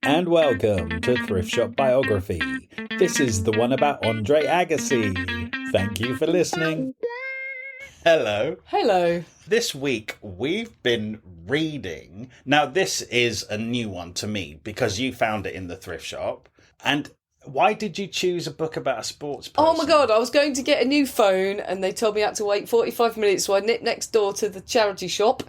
and welcome to Thrift Shop Biography. This is the one about Andre Agassi. Thank you for listening. Hello. Hello. This week we've been reading. Now this is a new one to me because you found it in the thrift shop. And why did you choose a book about a sports person? Oh my God, I was going to get a new phone and they told me I had to wait 45 minutes, so I nipped next door to the charity shop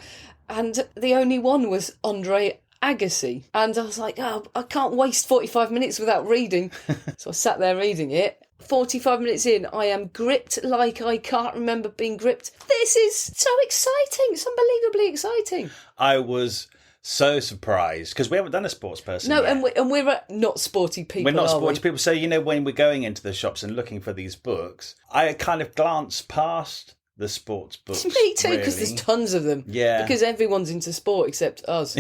and the only one was Andre Agassi. And I was like, oh, I can't waste 45 minutes without reading. So I sat there reading it. 45 minutes in, I am gripped like I can't remember being gripped. This is so exciting. It's unbelievably exciting. I was so surprised because we haven't done a sports person No, yet. and we're not sporty people. We're not are sporty we? people. So, when we're going into the shops and looking for these books, I kind of glance past the sports books. Me too, because there's tons of them. Yeah. Because everyone's into sport except us.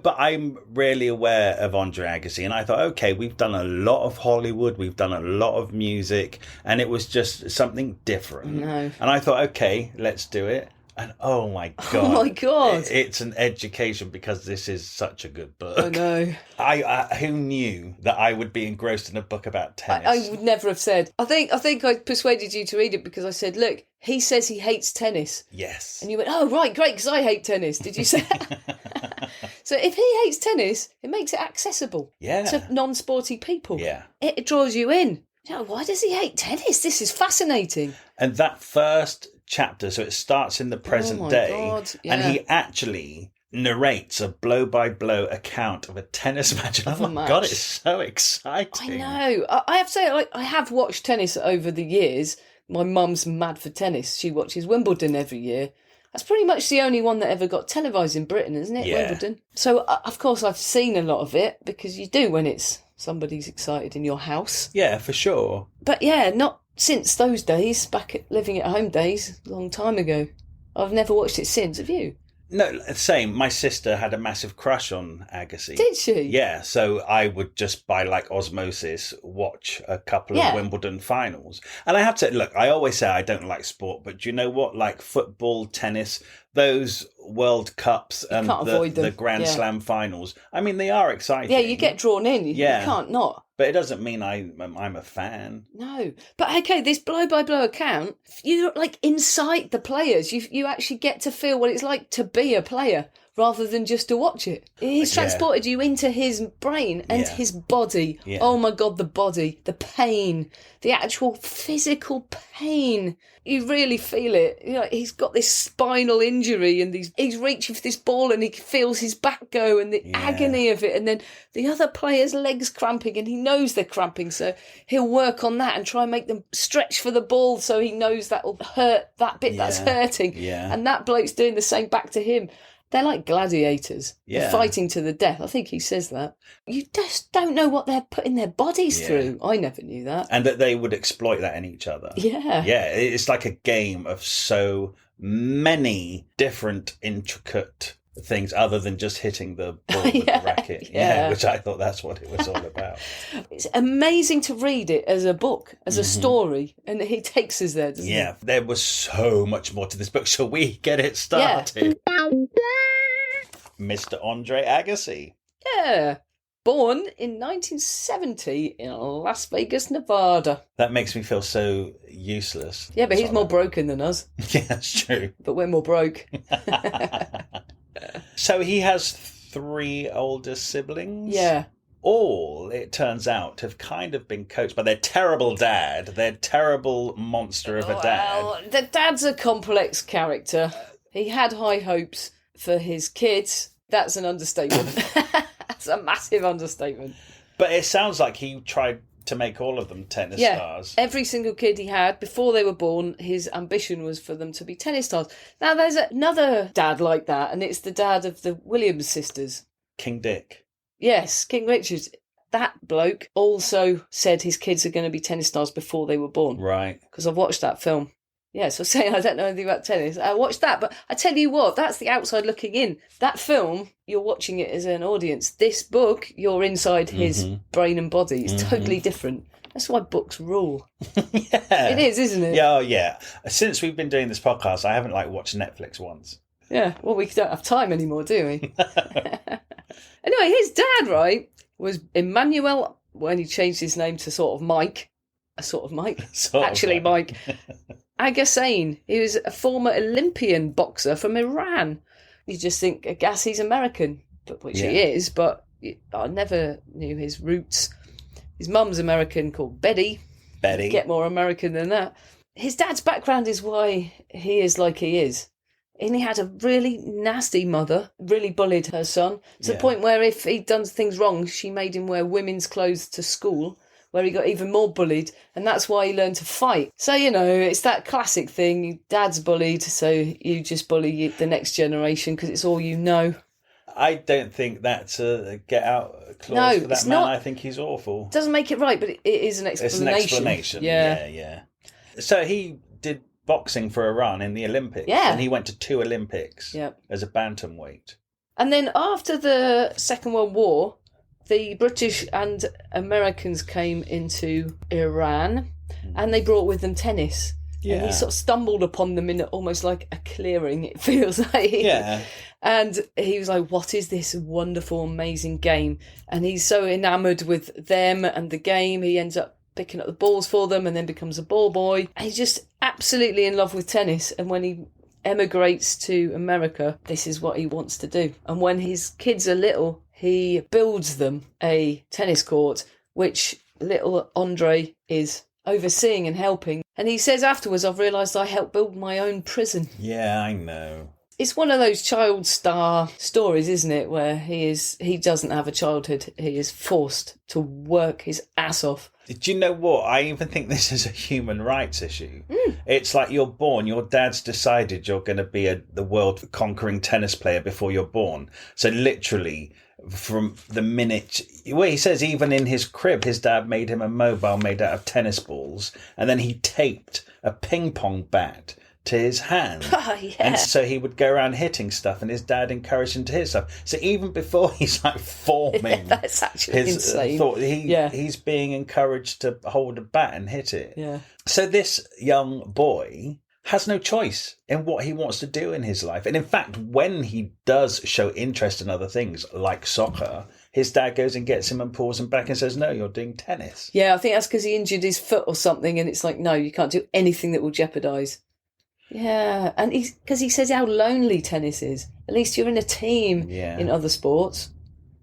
But I'm really aware of Andre Agassi, and I thought, okay, we've done a lot of Hollywood, we've done a lot of music, and it was just something different. No. And I thought, okay, let's do it. And oh my God. Oh my God. It's an education because this is such a good book. I know. I who knew that I would be engrossed in a book about tennis? I would never have said. I think I persuaded you to read it because I said, look, he says he hates tennis. Yes. And you went, oh, right, great, because I hate tennis. Did you say? So if he hates tennis, it makes it accessible to non-sporty people. Yeah. It draws you in. Why does he hate tennis? This is fascinating. And that first chapter, so it starts in the present day, God, yeah. and he actually narrates a blow-by-blow account of a tennis match. Oh my God, it's so exciting. I know. I have to say, I have watched tennis over the years. My mum's mad for tennis. She watches Wimbledon every year. That's pretty much the only one that ever got televised in Britain, isn't it? Yeah. Wimbledon. So, of course, I've seen a lot of it because you do when it's somebody's excited in your house. Yeah, for sure. But yeah, not since those days, living at home days, a long time ago. I've never watched it since. Have you? No, same. My sister had a massive crush on Agassi. Did she? Yeah, so I would just by osmosis watch a couple of Wimbledon finals. And I have to look, I always say I don't like sport, but do you know what? Like football, tennis, those World Cups and the Grand Slam finals, I mean, they are exciting. Yeah, you get drawn in. You can't not. But it doesn't mean I'm a fan. No. But okay, this blow-by-blow account, you're like inside the players. You actually get to feel what it's like to be a player rather than just to watch it. He's transported you into his brain and his body. Yeah. Oh my God, the body, the pain, the actual physical pain. You really feel it. He's got this spinal injury and he's reaching for this ball and he feels his back go and the agony of it. And then the other player's legs cramping and he knows they're cramping. So he'll work on that and try and make them stretch for the ball so he knows that'll hurt that bit that's hurting. Yeah. And that bloke's doing the same back to him. They're like gladiators. Yeah. They're fighting to the death. I think he says that. You just don't know what they're putting their bodies through. I never knew that. And that they would exploit that in each other. Yeah. Yeah, it's like a game of so many different intricate things other than just hitting the ball with the racket. Yeah, which I thought that's what it was all about. It's amazing to read it as a book, as a story, and he takes us there, doesn't he? Yeah, there was so much more to this book. Shall we get it started? Mr. Andre Agassi. Yeah. Born in 1970 in Las Vegas, Nevada. That makes me feel so useless. Yeah, but he's more broken than us. Yeah, that's true. But we're more broke. So he has 3 older siblings? Yeah. All, it turns out, have kind of been coached by their terrible dad, their terrible monster of a dad. Well, the dad's a complex character. He had high hopes for his kids. That's an understatement. That's a massive understatement. But it sounds like he tried to make all of them tennis stars. Every single kid he had, before they were born, his ambition was for them to be tennis stars. Now, there's another dad like that, and it's the dad of the Williams sisters. King Dick. Yes, King Richard. That bloke also said his kids are going to be tennis stars before they were born. Right. Because I've watched that film. Yeah, so saying I don't know anything about tennis, I watched that, but I tell you what, that's the outside looking in. That film, you're watching it as an audience. This book, you're inside his brain and body. It's totally different. That's why books rule. Yeah. It is, isn't it? Yeah, yeah. Since we've been doing this podcast, I haven't watched Netflix once. Yeah, well, we don't have time anymore, do we? Anyway, his dad, right, was Emmanuel, when he changed his name to sort of Mike. Actually, Mike. Agassi. He was a former Olympian boxer from Iran. You just think Agassi's American, which he is, but I never knew his roots. His mum's American, called Betty. Get more American than that. His dad's background is why he is like he is. And he had a really nasty mother, really bullied her son, to the point where if he'd done things wrong, she made him wear women's clothes to school, where he got even more bullied, and that's why he learned to fight. So, it's that classic thing, dad's bullied, so you just bully the next generation because it's all you know. I don't think that's a get-out clause for that man. Not, I think he's awful. Doesn't make it right, but it is an explanation. It's an explanation, yeah. So he did boxing for Iran in the Olympics. Yeah. And he went to 2 Olympics as a bantamweight. And then after the Second World War, the British and Americans came into Iran and they brought with them tennis. Yeah. And he sort of stumbled upon them in almost like a clearing, it feels like. Yeah. And he was like, what is this wonderful, amazing game? And he's so enamoured with them and the game, he ends up picking up the balls for them and then becomes a ball boy. And he's just absolutely in love with tennis. And when he emigrates to America, this is what he wants to do. And when his kids are little, he builds them a tennis court, which little Andre is overseeing and helping. And he says afterwards, I've realised I helped build my own prison. Yeah, I know. It's one of those child star stories, isn't it, where he doesn't have a childhood. He is forced to work his ass off. Do you know what? I even think this is a human rights issue. It's like you're born, your dad's decided you're going to be the world-conquering tennis player before you're born. So literally, from the minute... Well, he says even in his crib, his dad made him a mobile made out of tennis balls, and then he taped a ping-pong bat to his hand. And so he would go around hitting stuff, and his dad encouraged him to hit stuff. So even before he's like forming that's actually his insane. Thought, he's being encouraged to hold a bat and hit it. Yeah. So this young boy has no choice in what he wants to do in his life. And in fact, when he does show interest in other things like soccer, his dad goes and gets him and pulls him back and says, no, you're doing tennis. Yeah, I think that's because he injured his foot or something, and it's like, no, you can't do anything that will jeopardise. Yeah, and because he says how lonely tennis is. At least you're in a team in other sports.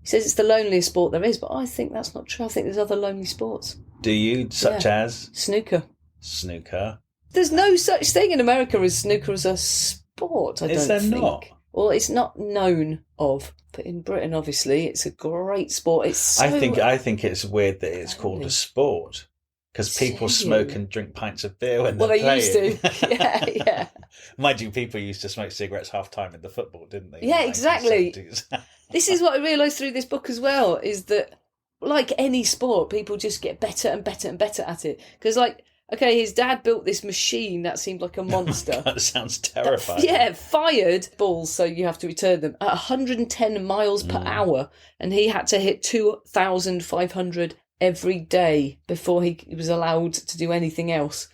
He says it's the loneliest sport there is, but I think that's not true. I think there's other lonely sports. Do you? Such as? Snooker. Snooker? There's no such thing in America as snooker as a sport, I don't think. Is there not? Well, it's not known of, but in Britain, obviously, it's a great sport. It's so I think it's weird that it's called a sport. Because people smoke and drink pints of beer when they're playing. Well, they used to. Yeah. Mind you, people used to smoke cigarettes half-time in the football, didn't they? Yeah, exactly. This is what I realised through this book as well, is that, like any sport, people just get better and better and better at it. Because, his dad built this machine that seemed like a monster. That sounds terrifying. Fired balls, so you have to return them, at 110 miles per hour. And he had to hit 2,500 every day before he was allowed to do anything else.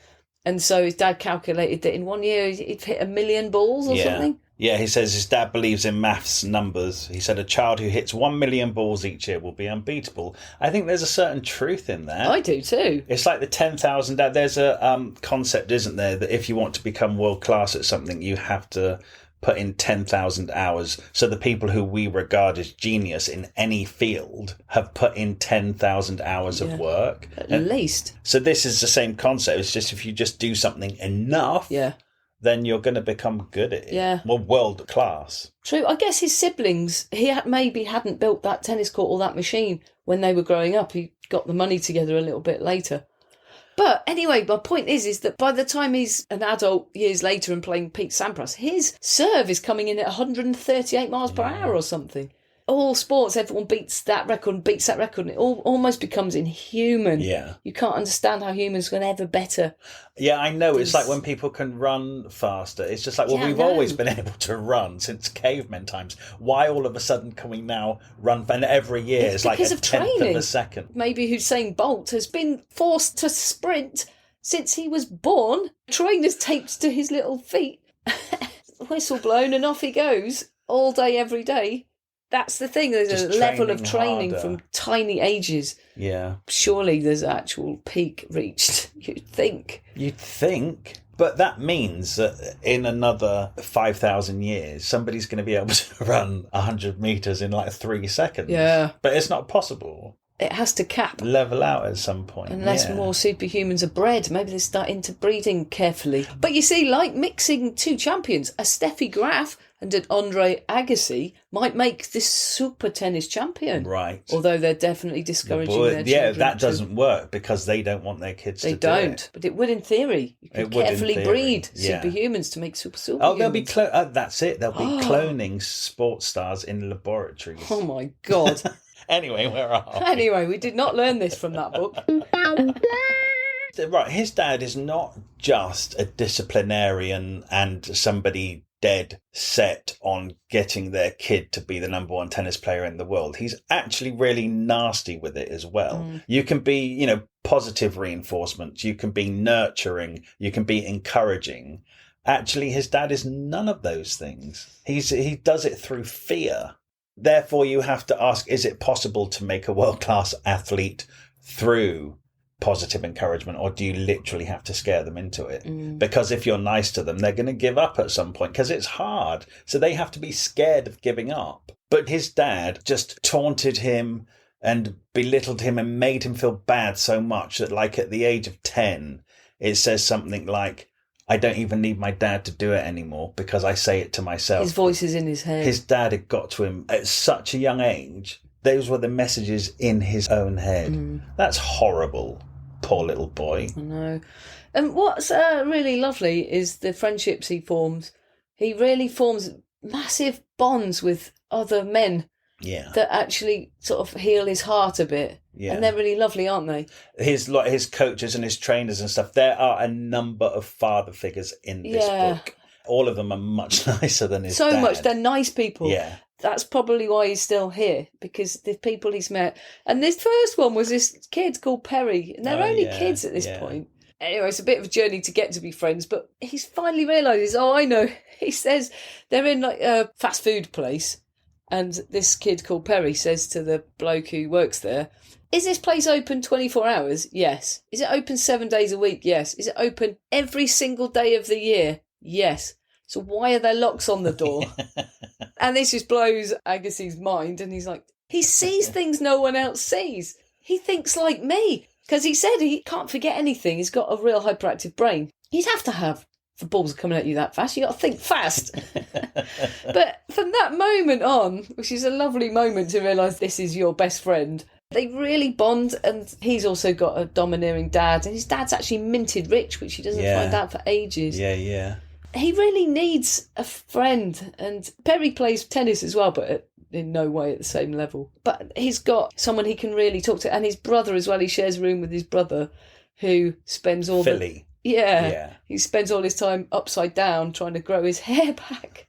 And so his dad calculated that in 1 year he'd hit 1 million balls or something. Yeah, he says his dad believes in maths numbers. He said a child who hits 1 million balls each year will be unbeatable. I think there's a certain truth in that. I do too. It's like the 10,000... There's a concept, isn't there, that if you want to become world class at something, you have to put in 10,000 hours. So the people who we regard as genius in any field have put in 10,000 hours of work. At least. So this is the same concept. It's just if you just do something enough, then you're going to become good at it. Yeah. Well, world class. True. I guess his siblings, maybe hadn't built that tennis court or that machine when they were growing up. He got the money together a little bit later. But anyway, my point is that by the time he's an adult years later and playing Pete Sampras, his serve is coming in at 138 miles per hour or something. All sports, everyone beats that record, and it almost becomes inhuman. Yeah. You can't understand how humans can ever better. Yeah, I know. It's like when people can run faster. It's just like, we've always been able to run since cavemen times. Why all of a sudden can we now run? And every year it's like a tenth of a second. Maybe Usain Bolt has been forced to sprint since he was born. Trainers taped to his little feet. whistle blown and off he goes all day, every day. That's the thing. There's a level of training from tiny ages. Yeah. Surely there's an actual peak reached, you'd think. You'd think. But that means that in another 5,000 years, somebody's going to be able to run 100 metres in like 3 seconds. Yeah. But it's not possible. It has to cap. Level out at some point. Unless more superhumans are bred. Maybe they're starting to breeding carefully. But you see, like mixing two champions, a Steffi Graf and an Andre Agassi might make this super tennis champion. Right. Although they're definitely discouraging their children. Yeah, that doesn't work because they don't want their kids to do it. They don't. But it would in theory. You could carefully breed superhumans to make superhumans. Oh, they'll be that's it. They'll be cloning sports stars in laboratories. Oh, my God. Anyway, where are we? Anyway, we did not learn this from that book. Right, his dad is not just a disciplinarian and somebody dead set on getting their kid to be the number one tennis player in the world. He's actually really nasty with it as well. You can be, positive reinforcement. You can be nurturing. You can be encouraging. Actually, his dad is none of those things. He does it through fear. Therefore, you have to ask, is it possible to make a world-class athlete through positive encouragement, or do you literally have to scare them into it? Because if you're nice to them, they're going to give up at some point because it's hard. So they have to be scared of giving up. But his dad just taunted him and belittled him and made him feel bad so much that, like, at the age of 10, it says something like, I don't even need my dad to do it anymore because I say it to myself. His voice is in his head. His dad had got to him at such a young age. Those were the messages in his own head. That's horrible. Poor little boy. I know. And what's really lovely is the friendships he forms. He really forms massive bonds with other men that actually sort of heal his heart a bit. Yeah. And they're really lovely, aren't they? His coaches and his trainers and stuff, there are a number of father figures in this book. All of them are much nicer than his dad. So much. They're nice people. Yeah. That's probably why he's still here, because the people he's met. And this first one was this kid called Perry, and they're only kids at this point. Anyway, it's a bit of a journey to get to be friends, but he's finally realises, I know. He says they're in like a fast food place, and this kid called Perry says to the bloke who works there, is this place open 24 hours? Yes. Is it open 7 days a week? Yes. Is it open every single day of the year? Yes. So why are there locks on the door? And this just blows Agassi's mind. And he's like, he sees things no one else sees. He thinks like me. Because he said he can't forget anything. He's got a real hyperactive brain. You'd have to have. If the balls are coming at you that fast, you got to think fast. But from that moment on, which is a lovely moment to realise this is your best friend, they really bond. And he's also got a domineering dad. And his dad's actually minted rich, which he doesn't find out for ages. Yeah. He really needs a friend. And Perry plays tennis as well, but in no way at the same level. But he's got someone he can really talk to. And his brother as well. He shares a room with his brother, who spends all Philly. He spends all his time upside down trying to grow his hair back.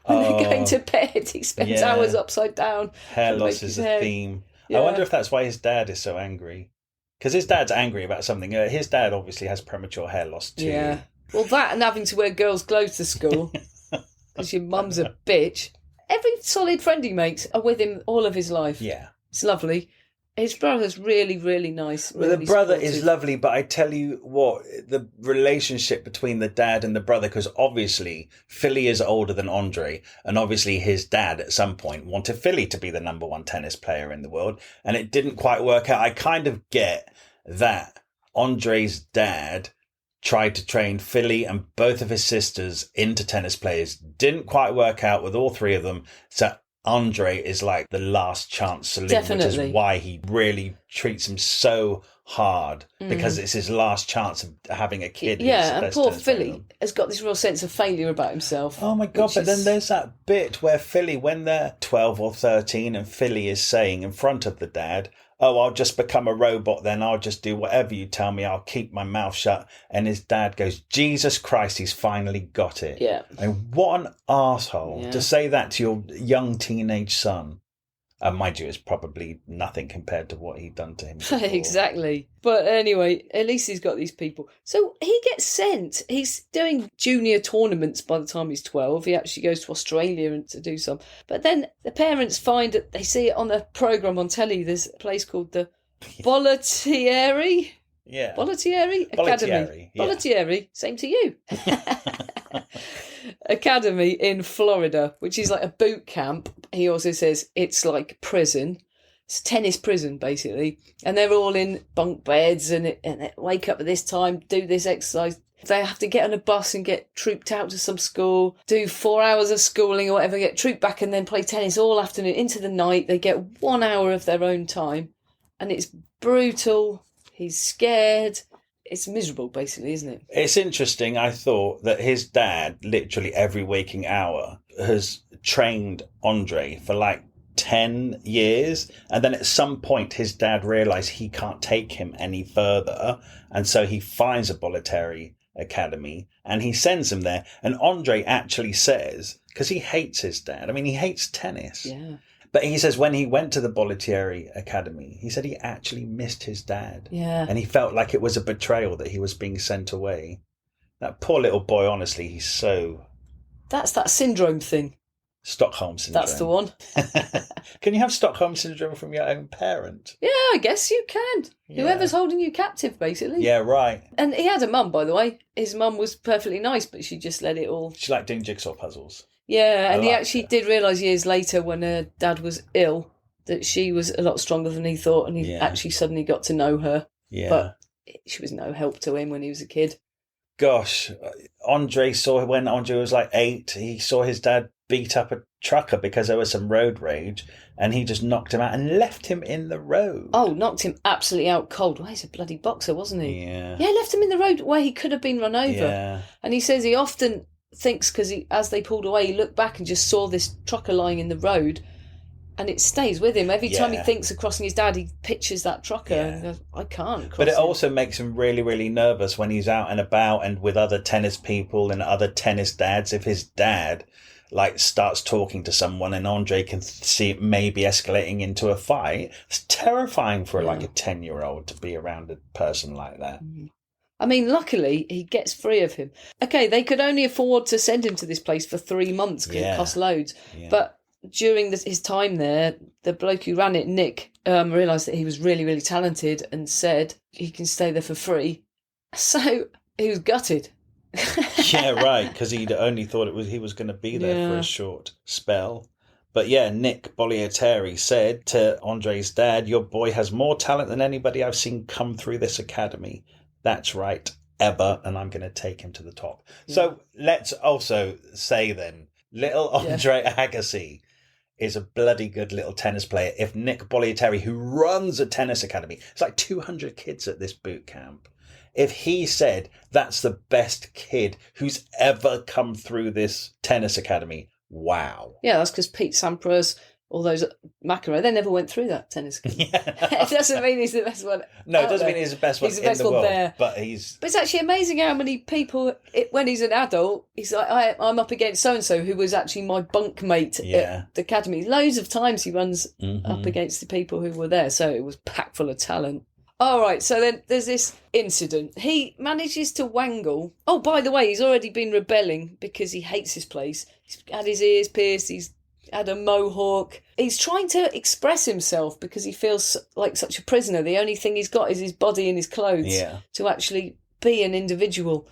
When they're going to bed, he spends hours upside down. Hair loss is a theme. Yeah. I wonder if that's why his dad is so angry. Because his dad's angry about something. His dad obviously has premature hair loss too. Yeah. Well, that and having to wear girls' clothes to school because your mum's a bitch. Every solid friend he makes are with him all of his life. Yeah. It's lovely. His brother's really, really nice. Well, the brother is lovely, but I tell you what, the relationship between the dad and the brother, because obviously Philly is older than Andre, and obviously his dad at some point wanted Philly to be the number one tennis player in the world, and it didn't quite work out. I kind of get that Andre's dad tried to train Philly and both of his sisters into tennis players. Didn't quite work out with all three of them. So Andre is like the last chance saloon, which is why he really treats him so hard, because it's his last chance of having a kid. Yeah, and poor Philly has got this real sense of failure about himself. Oh my God, but then there's that bit where Philly, when they're 12 or 13 and Philly is saying in front of the dad, oh, I'll just become a robot then. I'll just do whatever you tell me. I'll keep my mouth shut. And his dad goes, Jesus Christ, he's finally got it. Yeah. And what an arsehole to say that to your young teenage son. And mind you, it's probably nothing compared to what he'd done to him before. Exactly. But anyway, at least he's got these people. So he gets sent. He's doing junior tournaments by the time he's 12. He actually goes to Australia to do some. But then the parents find that they see it on a programme on telly. There's a place called the Bollettieri. Yeah. Bollettieri Academy. Yeah. Bollettieri, same to you. Academy in Florida, which is like a boot camp. He also says it's like prison. It's tennis prison, basically. And they're all in bunk beds and they wake up at this time, do this exercise. They have to get on a bus and get trooped out to some school, do 4 hours of schooling or whatever, get trooped back and then play tennis all afternoon into the night. They get 1 hour of their own time. And it's brutal. He's scared. It's miserable, basically, isn't it? It's interesting. I thought that his dad, literally every waking hour, has trained Andre for like 10 years. And then at some point, his dad realised he can't take him any further. And so he finds a Bollettieri Academy and he sends him there. And Andre actually says, because he hates his dad, I mean, he hates tennis. Yeah. But he says when he went to the Bollettieri Academy, he said he actually missed his dad. Yeah. And he felt like it was a betrayal that he was being sent away. That poor little boy, honestly, he's so... That's that syndrome thing. Stockholm Syndrome. That's the one. Can you have Stockholm Syndrome from your own parent? Yeah, I guess you can. Yeah. Whoever's holding you captive, basically. Yeah, right. And he had a mum, by the way. His mum was perfectly nice, but she just let it all... She liked doing jigsaw puzzles. Yeah, and he actually did realise years later when her dad was ill that she was a lot stronger than he thought, and he actually suddenly got to know her. Yeah. But she was no help to him when he was a kid. Gosh, Andre saw, when Andre was like 8, he saw his dad beat up a trucker because there was some road rage, and he just knocked him out and left him in the road. Oh, knocked him absolutely out cold. Well, he's a bloody boxer, wasn't he? Yeah. Yeah, left him in the road where he could have been run over. Yeah. And he says he often thinks, because as they pulled away, he looked back and just saw this trucker lying in the road, and it stays with him. Every time he thinks of crossing his dad, he pictures that trucker and goes, I can't cross But it him. also makes him really, really nervous when he's out and about and with other tennis people and other tennis dads. If his dad like starts talking to someone and Andre can see it maybe escalating into a fight, it's terrifying for like a 10-year-old to be around a person like that. I mean, luckily, he gets free of him. Okay, they could only afford to send him to this place for 3 months because it cost loads. Yeah. But during his time there, the bloke who ran it, Nick, realised that he was really, really talented and said he can stay there for free. So he was gutted. Yeah, right, because he'd only thought he was going to be there for a short spell. But yeah, Nick Bollettieri said to Andre's dad, your boy has more talent than anybody I've seen come through this academy. That's right, ever, and I'm going to take him to the top. Yeah. So let's also say then, little Andre Agassi is a bloody good little tennis player. If Nick Bollettieri, who runs a tennis academy, it's like 200 kids at this boot camp, if he said that's the best kid who's ever come through this tennis academy, wow. Yeah, that's because Pete Sampras, all those McEnroe, they never went through that tennis academy. It doesn't mean he's the best one. No, it doesn't mean he's the best one in the world. There. But it's actually amazing how many people, when he's an adult, he's like, I'm up against so-and-so who was actually my bunkmate at the academy. Loads of times he runs up against the people who were there. So it was packed full of talent. All right, so then there's this incident. He manages to wangle. Oh, by the way, he's already been rebelling because he hates his place. He's had his ears pierced. He's had a mohawk. He's trying to express himself because he feels like such a prisoner. The only thing he's got is his body and his clothes to actually be an individual,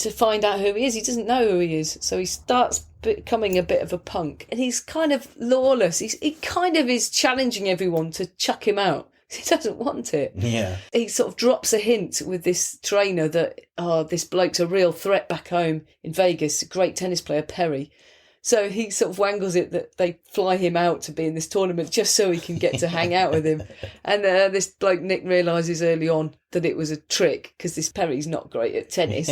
to find out who he is. He doesn't know who he is. So he starts becoming a bit of a punk. And he's kind of lawless. He kind of is challenging everyone to chuck him out. He doesn't want it. Yeah. He sort of drops a hint with this trainer that, this bloke's a real threat back home in Vegas, a great tennis player, Perry. So he sort of wangles it that they fly him out to be in this tournament just so he can get to hang out with him. And this bloke, Nick, realises early on that it was a trick because this Perry's not great at tennis.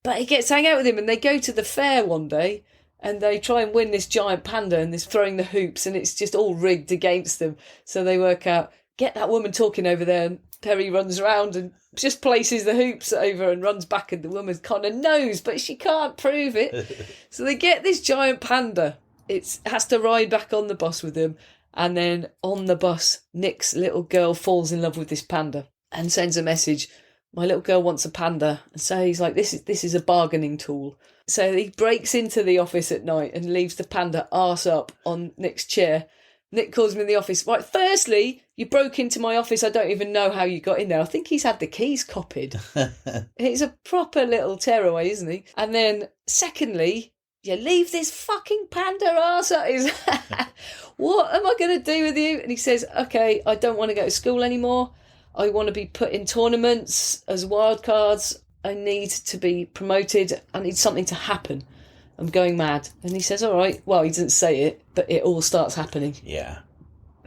But he gets to hang out with him and they go to the fair one day and they try and win this giant panda and this throwing the hoops and it's just all rigged against them. So they work out, get that woman talking over there, and Perry runs around and just places the hoops over and runs back and the woman kind of knows, but she can't prove it. So they get this giant panda. It has to ride back on the bus with them And then on the bus, Nick's little girl falls in love with this panda and sends a message. My little girl wants a panda. And so he's like, this is a bargaining tool. So he breaks into the office at night and leaves the panda arse up on Nick's chair. Nick calls him in the office. Right, firstly, you broke into my office. I don't even know how you got in there. I think he's had the keys copied. He's a proper little tearaway, isn't he? And then secondly, you leave this fucking panda arse up his... What am I going to do with you? And he says, okay, I don't want to go to school anymore. I want to be put in tournaments as wild cards. I need to be promoted. I need something to happen. I'm going mad. And he says, all right. Well, he doesn't say it, but it all starts happening. Yeah.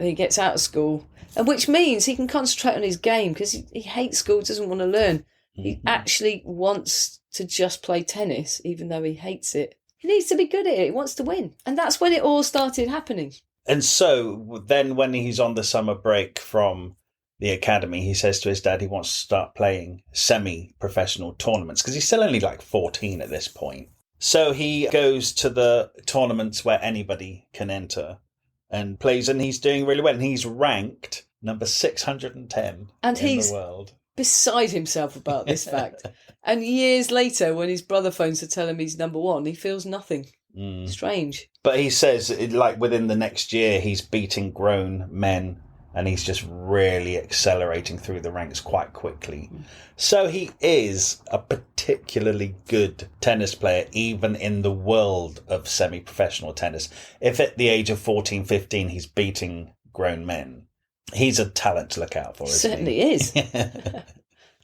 And he gets out of school, and which means he can concentrate on his game because he hates school, doesn't want to learn. Mm-hmm. He actually wants to just play tennis, even though he hates it. He needs to be good at it. He wants to win. And that's when it all started happening. And so then when he's on the summer break from the academy, he says to his dad he wants to start playing semi-professional tournaments because he's still only like 14 at this point. So he goes to the tournaments where anybody can enter and plays, and he's doing really well. And he's ranked number 610 and in the world. Beside himself about this fact. And years later, when his brother phones to tell him he's number one, he feels nothing. Strange. But he says, like, within the next year, he's beating grown men and he's just really accelerating through the ranks quite quickly. So he is a particularly good tennis player, even in the world of semi-professional tennis. If at the age of 14, 15, he's beating grown men, he's a talent to look out for, isn't Certainly he? Is.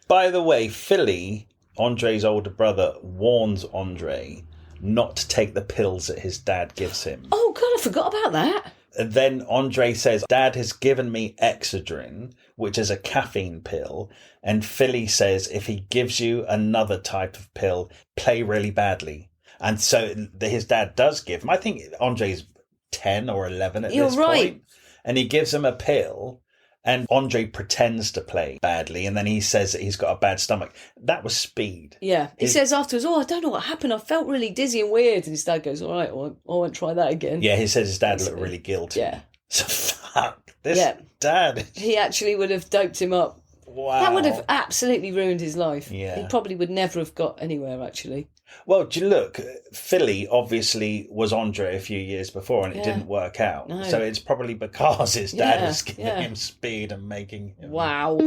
By the way, Philly, Andre's older brother, warns Andre not to take the pills that his dad gives him. Oh, God, I forgot about that. Then Andre says, Dad has given me Excedrin, which is a caffeine pill. And Philly says, if he gives you another type of pill, play really badly. And so his dad does give him, I think Andre's 10 or 11 at this point. And he gives him a pill. And Andre pretends to play badly, and then he says that he's got a bad stomach. That was speed. Yeah. He says afterwards, I don't know what happened. I felt really dizzy and weird. And his dad goes, all right, I won't try that again. Yeah, he says his dad looked really guilty. Yeah. So fuck, this dad. He actually would have doped him up. Wow. That would have absolutely ruined his life. Yeah. He probably would never have got anywhere, actually. Well, do you look, Philly obviously was Andre a few years before and it didn't work out. No. So it's probably because his dad was giving him speed and making him... Wow.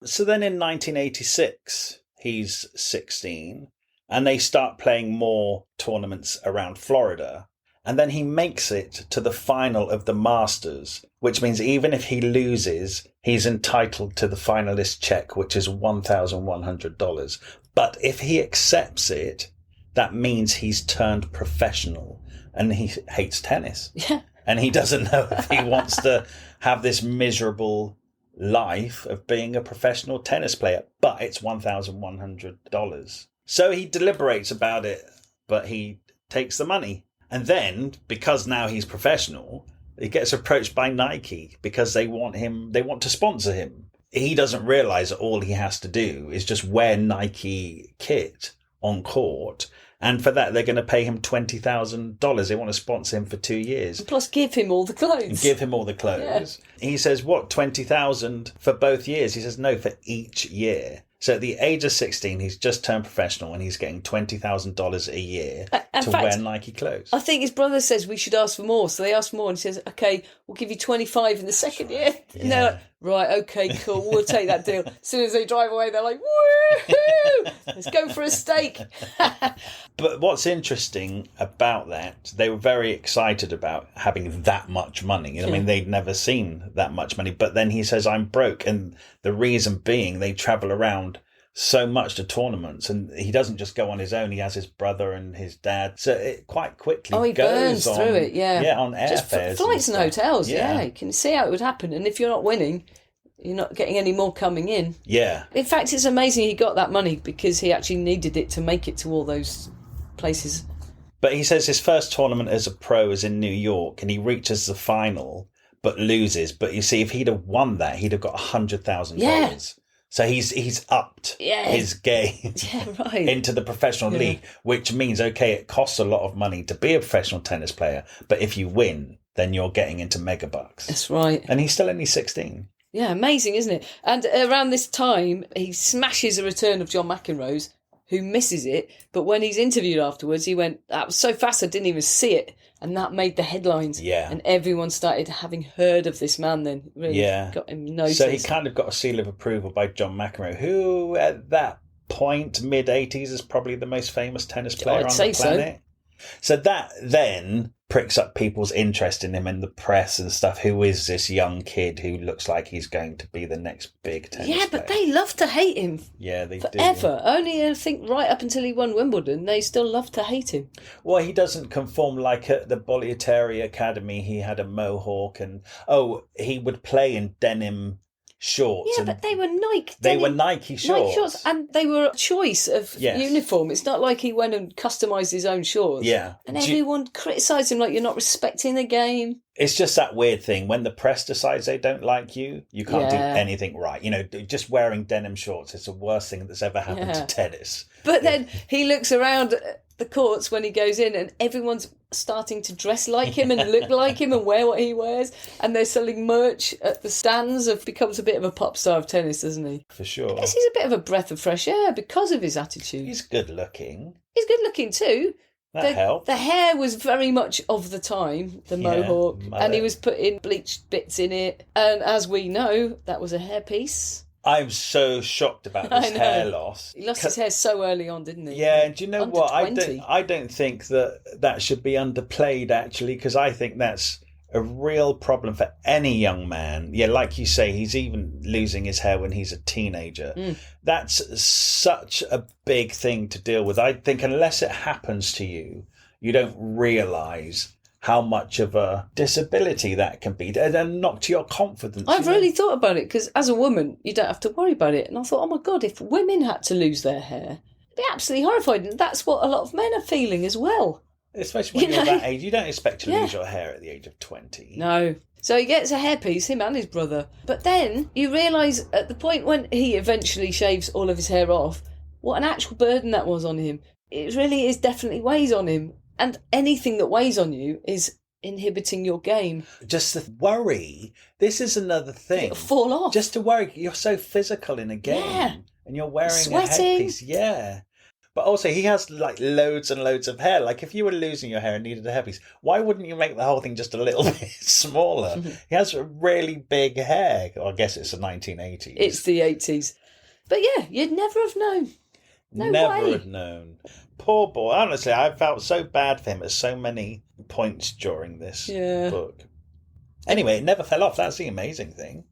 So then in 1986, he's 16 and they start playing more tournaments around Florida. And then he makes it to the final of the Masters, which means even if he loses, he's entitled to the finalist check, which is $1,100. But if he accepts it, that means he's turned professional and he hates tennis. Yeah. And he doesn't know if he wants to have this miserable life of being a professional tennis player. But it's $1,100. So he deliberates about it, but he takes the money. And then, because now he's professional, he gets approached by Nike because they want to sponsor him. He doesn't realise that all he has to do is just wear Nike kit on court. And for that, they're going to pay him $20,000. They want to sponsor him for 2 years. Plus give him all the clothes. Yeah. He says, what, $20,000 for both years? He says, no, for each year. So at the age of 16, he's just turned professional and he's getting $20,000 a year to wear Nike clothes. I think his brother says we should ask for more. So they ask for more and he says, okay, we'll give you 25 in the second year. Yeah. And they're like, right, okay, cool, we'll take that deal. As soon as they drive away, they're like, woohoo, let's go for a steak. But what's interesting about that, they were very excited about having that much money. I mean, they'd never seen that much money. But then he says, I'm broke. And the reason being they travel around so much to tournaments. And he doesn't just go on his own. He has his brother and his dad. So it quite quickly goes burns through it, Yeah, on airfares. Just flights and hotels, You can see how it would happen. And if you're not winning, you're not getting any more coming in. Yeah. In fact, it's amazing he got that money because he actually needed it to make it to all those places. But he says his first tournament as a pro is in New York and he reaches the final but loses. But you see, if he'd have won that, he'd have got $100,000. Yeah. So he's upped his game into the professional league, which means, okay, it costs a lot of money to be a professional tennis player. But if you win, then you're getting into mega bucks. That's right. And he's still only 16. Yeah, amazing, isn't it? And around this time, he smashes a return of John McEnroe's, who misses it. But when he's interviewed afterwards, he went, that was so fast I didn't even see it. And that made the headlines. Yeah. And everyone started having heard of this man then. Really got him noticed. So he kind of got a seal of approval by John McEnroe, who at that point, mid-80s, is probably the most famous tennis player on the planet. So that then pricks up people's interest in him in the press and stuff. Who is this young kid who looks like he's going to be the next big tennis player? Yeah, but they love to hate him. Yeah, they forever. do. Only, I think, right up until he won Wimbledon, they still love to hate him. Well, he doesn't conform like at the Bolliateri Academy. He had a mohawk and, he would play in denim shorts. Yeah, but they were Nike. They were Nike shorts. And they were a choice of uniform. It's not like he went and customised his own shorts. Yeah. And everyone criticised him like you're not respecting the game. It's just that weird thing. When the press decides they don't like you, you can't do anything right. You know, just wearing denim shorts is the worst thing that's ever happened to tennis. But then he looks around the courts when he goes in and everyone's starting to dress like him and look like him and wear what he wears, and they're selling merch at the stands. Becomes a bit of a pop star of tennis, doesn't he? For sure. I guess he's a bit of a breath of fresh air because of his attitude. He's good looking. He's good looking too. That helped. The hair was very much of the time, the mohawk, and he was putting bleached bits in it, and as we know, that was a hairpiece. I'm so shocked about this hair loss. He lost his hair so early on, didn't he? Yeah, and do you know what? 20. I don't think that should be underplayed, actually, because I think that's a real problem for any young man. Yeah, like you say, he's even losing his hair when he's a teenager. That's such a big thing to deal with. I think unless it happens to you, you don't realise how much of a disability that can be, and knock to your confidence. I've really thought about it, because as a woman, you don't have to worry about it. And I thought, oh my God, if women had to lose their hair, it'd be absolutely horrified. And that's what a lot of men are feeling as well. Especially when you're that age. You don't expect to lose your hair at the age of 20. No. So he gets a hairpiece, him and his brother. But then you realise at the point when he eventually shaves all of his hair off, what an actual burden that was on him. It really is definitely weighs on him. And anything that weighs on you is inhibiting your game. Just the worry. This is another thing. It'll fall off. Just to worry. You're so physical in a game. And you're wearing sweating. A headpiece. Yeah. But also, he has like loads and loads of hair. Like if you were losing your hair and needed a hairpiece, why wouldn't you make the whole thing just a little bit smaller? He has a really big hair. Well, I guess it's the 1980s. It's the 80s. But yeah, you'd never have known. Never have known. Poor boy. Honestly, I felt so bad for him at so many points during this book. Anyway, it never fell off. That's the amazing thing.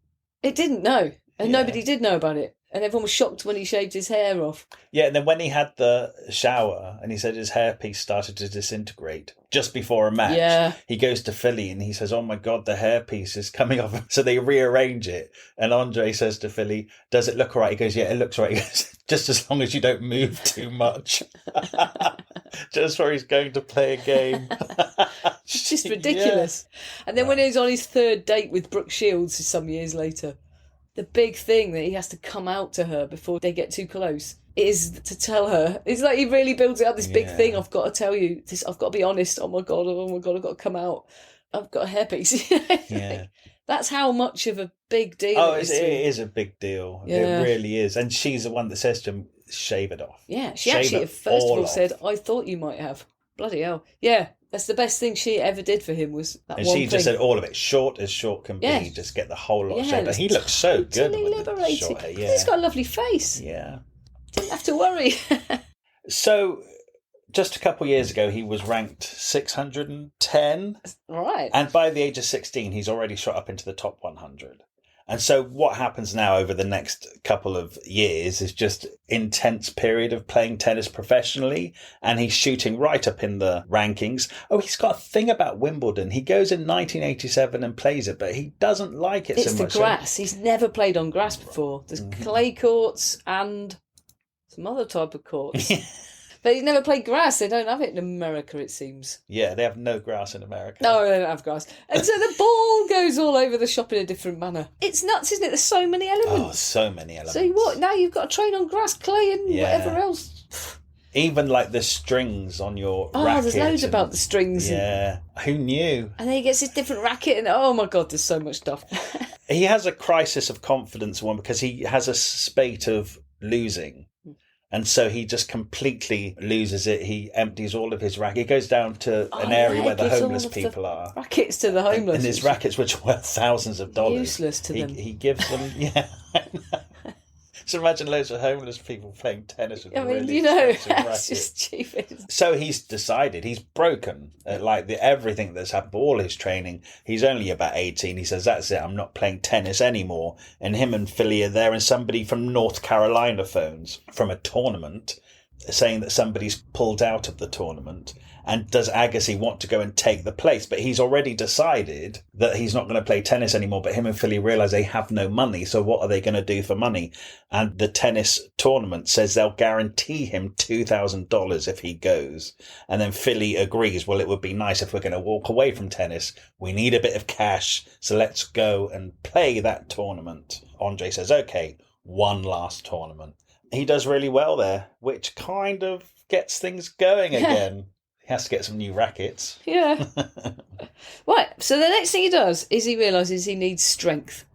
It didn't, no. And nobody did know about it. And everyone was shocked when he shaved his hair off. Yeah, and then when he had the shower and he said his hairpiece started to disintegrate just before a match, he goes to Philly and he says, oh my God, the hairpiece is coming off. So they rearrange it. And Andre says to Philly, does it look all right? He goes, yeah, it looks all right. He goes, just as long as you don't move too much. Just where he's going to play a game. It's just ridiculous. And then when he was on his third date with Brooke Shields some years later, the big thing that he has to come out to her before they get too close is to tell her. It's like he really builds out this big thing. I've got to tell you this. I've got to be honest. Oh my God, I've got to come out. I've got a hairpiece. That's how much of a big deal it is. It is a big deal. Yeah. It really is. And she's the one that says to him, shave it off. Yeah, she actually first of all said, I thought you might have. Bloody hell. Yeah. That's the best thing she ever did for him was that and one she thing. Just said all of it, short as short can be. Just get the whole lot shaved. And he looks so good with the short hair. Yeah. He's got a lovely face. Yeah. Didn't have to worry. So, just a couple of years ago, he was ranked 610. Right. And by the age of 16, he's already shot up into the top 100. And so what happens now over the next couple of years is just intense period of playing tennis professionally. And he's shooting right up in the rankings. Oh, he's got a thing about Wimbledon. He goes in 1987 and plays it, but he doesn't like it so much. It's the grass. He's never played on grass before. There's clay courts and some other type of courts. But he's never played grass. They don't have it in America, it seems. Yeah, they have no grass in America. No, they don't have grass. And so the ball goes all over the shop in a different manner. It's nuts, isn't it? There's so many elements. Oh, so many elements. So what? Now you've got to train on grass, clay and whatever else. Even like the strings on your racket. There's loads about the strings. Yeah. Who knew? And then he gets his different racket and oh my God, there's so much stuff. He has a crisis of confidence, one, because he has a spate of losing. And so he just completely loses it. He empties all of his racket. He goes down to an area where the homeless people are. Rackets to the homeless. And his rackets, which are worth thousands of dollars. Useless to them. He gives them, yeah. So imagine loads of homeless people playing tennis with really expensive rackets. It's just stupid. So he's decided, he's broken. Everything that's happened, all his training. He's only about 18. He says, that's it, I'm not playing tennis anymore. And him and Philly are there, and somebody from North Carolina phones from a tournament saying that somebody's pulled out of the tournament. And does Agassi want to go and take the place? But he's already decided that he's not going to play tennis anymore. But him and Philly realise they have no money. So what are they going to do for money? And the tennis tournament says they'll guarantee him $2,000 if he goes. And then Philly agrees, well, it would be nice if we're going to walk away from tennis. We need a bit of cash. So let's go and play that tournament. Andre says, okay, one last tournament. He does really well there, which kind of gets things going again. He has to get some new rackets. Yeah. Right. So the next thing he does is he realises he needs strength.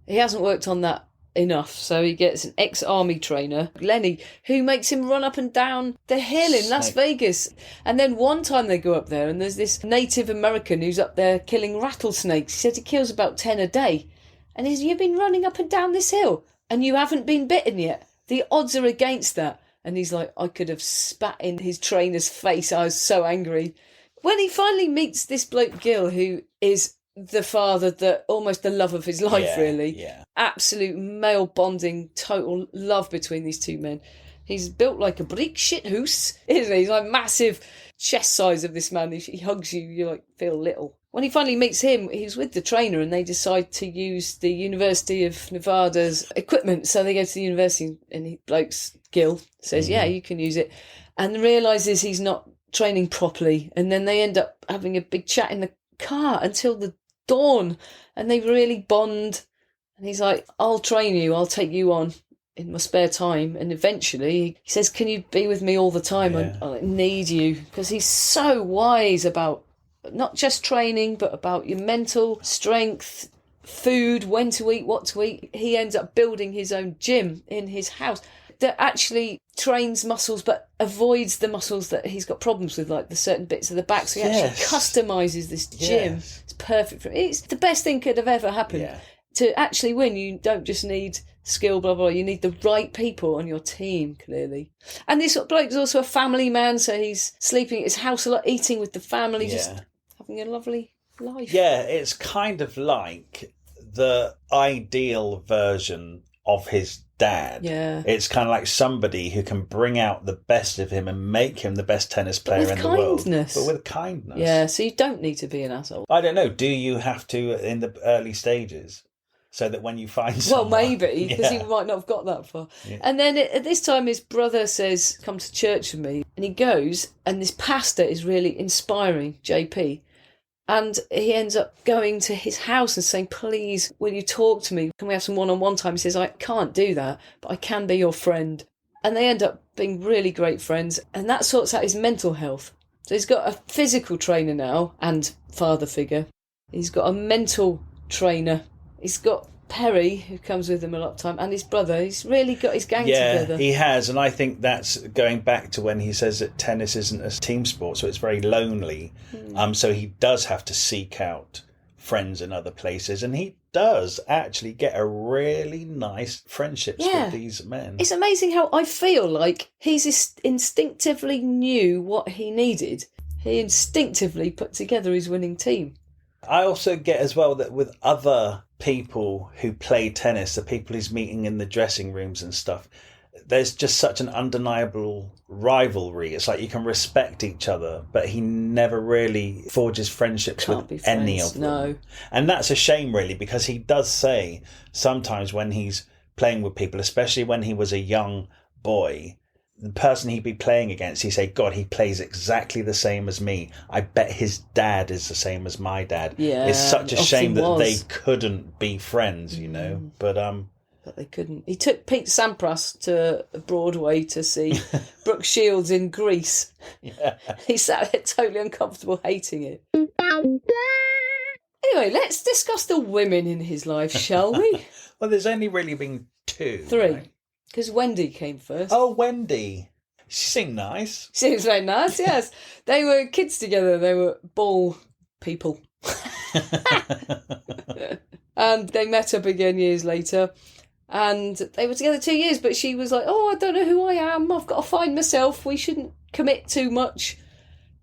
He hasn't worked on that enough. So he gets an ex-army trainer, Lenny, who makes him run up and down the hill in Las Vegas. And then one time they go up there and there's this Native American who's up there killing rattlesnakes. He said he kills about 10 a day. And he says, you've been running up and down this hill and you haven't been bitten yet. The odds are against that. And he's like, I could have spat in his trainer's face. I was so angry. When he finally meets this bloke Gil, who is the father, almost the love of his life, really. Yeah. Absolute male bonding, total love between these two men. He's built like a brick shit house, isn't he? He's like massive chest size of this man. He hugs you, you like feel little. When he finally meets him, he's with the trainer and they decide to use the University of Nevada's equipment. So they go to the university and Gil says, yeah, you can use it. And realises he's not training properly. And then they end up having a big chat in the car until the dawn. And they really bond. And he's like, I'll train you. I'll take you on in my spare time. And eventually he says, can you be with me all the time? Yeah. I need you. Because he's so wise about not just training, but about your mental strength, food, when to eat, what to eat. He ends up building his own gym in his house that actually trains muscles but avoids the muscles that he's got problems with, like the certain bits of the back. So he actually customises this gym. Yes. It's perfect for him. It's the best thing could have ever happened. Yeah. To actually win, you don't just need skill, blah, blah, you need the right people on your team, clearly. And this bloke is also a family man, so he's sleeping at his house a lot, eating with the family, just having a lovely life. Yeah, it's kind of like the ideal version of his dad. Yeah. It's kind of like somebody who can bring out the best of him and make him the best tennis player in the world. But with kindness. Yeah, so you don't need to be an asshole. I don't know. Do you have to in the early stages? So that when you find someone... Well, maybe, because he might not have got that far. Yeah. And then at this time, his brother says, come to church with me. And he goes, and this pastor is really inspiring, JP. And he ends up going to his house and saying, please, will you talk to me? Can we have some one-on-one time? He says, I can't do that, but I can be your friend. And they end up being really great friends. And that sorts out his mental health. So he's got a physical trainer now and father figure. He's got a mental trainer. He's got Perry, who comes with him a lot of time, and his brother. He's really got his gang together. Yeah, he has, and I think that's going back to when he says that tennis isn't a team sport, so it's very lonely. So he does have to seek out friends in other places, and he does actually get a really nice friendships with these men. It's amazing how I feel like he's instinctively knew what he needed. He instinctively put together his winning team. I also get as well that with other people who play tennis, the people he's meeting in the dressing rooms and stuff, there's just such an undeniable rivalry. It's like you can respect each other, but he never really forges friendships with any of them. No. And that's a shame, really, because he does say sometimes when he's playing with people, especially when he was a young boy, the person he'd be playing against, he'd say, God, he plays exactly the same as me. I bet his dad is the same as my dad. Yeah, it's such a shame that they couldn't be friends, you know. But but they couldn't. He took Pete Sampras to Broadway to see Brooke Shields in Grease. Yeah. He sat there totally uncomfortable, hating it. Anyway, let's discuss the women in his life, shall we? Well, there's only really been 2. 3. Because Wendy came first. Oh, Wendy. She seemed nice. Seems very nice, yes. They were kids together. They were ball people. And they met up again years later. And they were together 2 years, but she was like, oh, I don't know who I am. I've got to find myself. We shouldn't commit too much.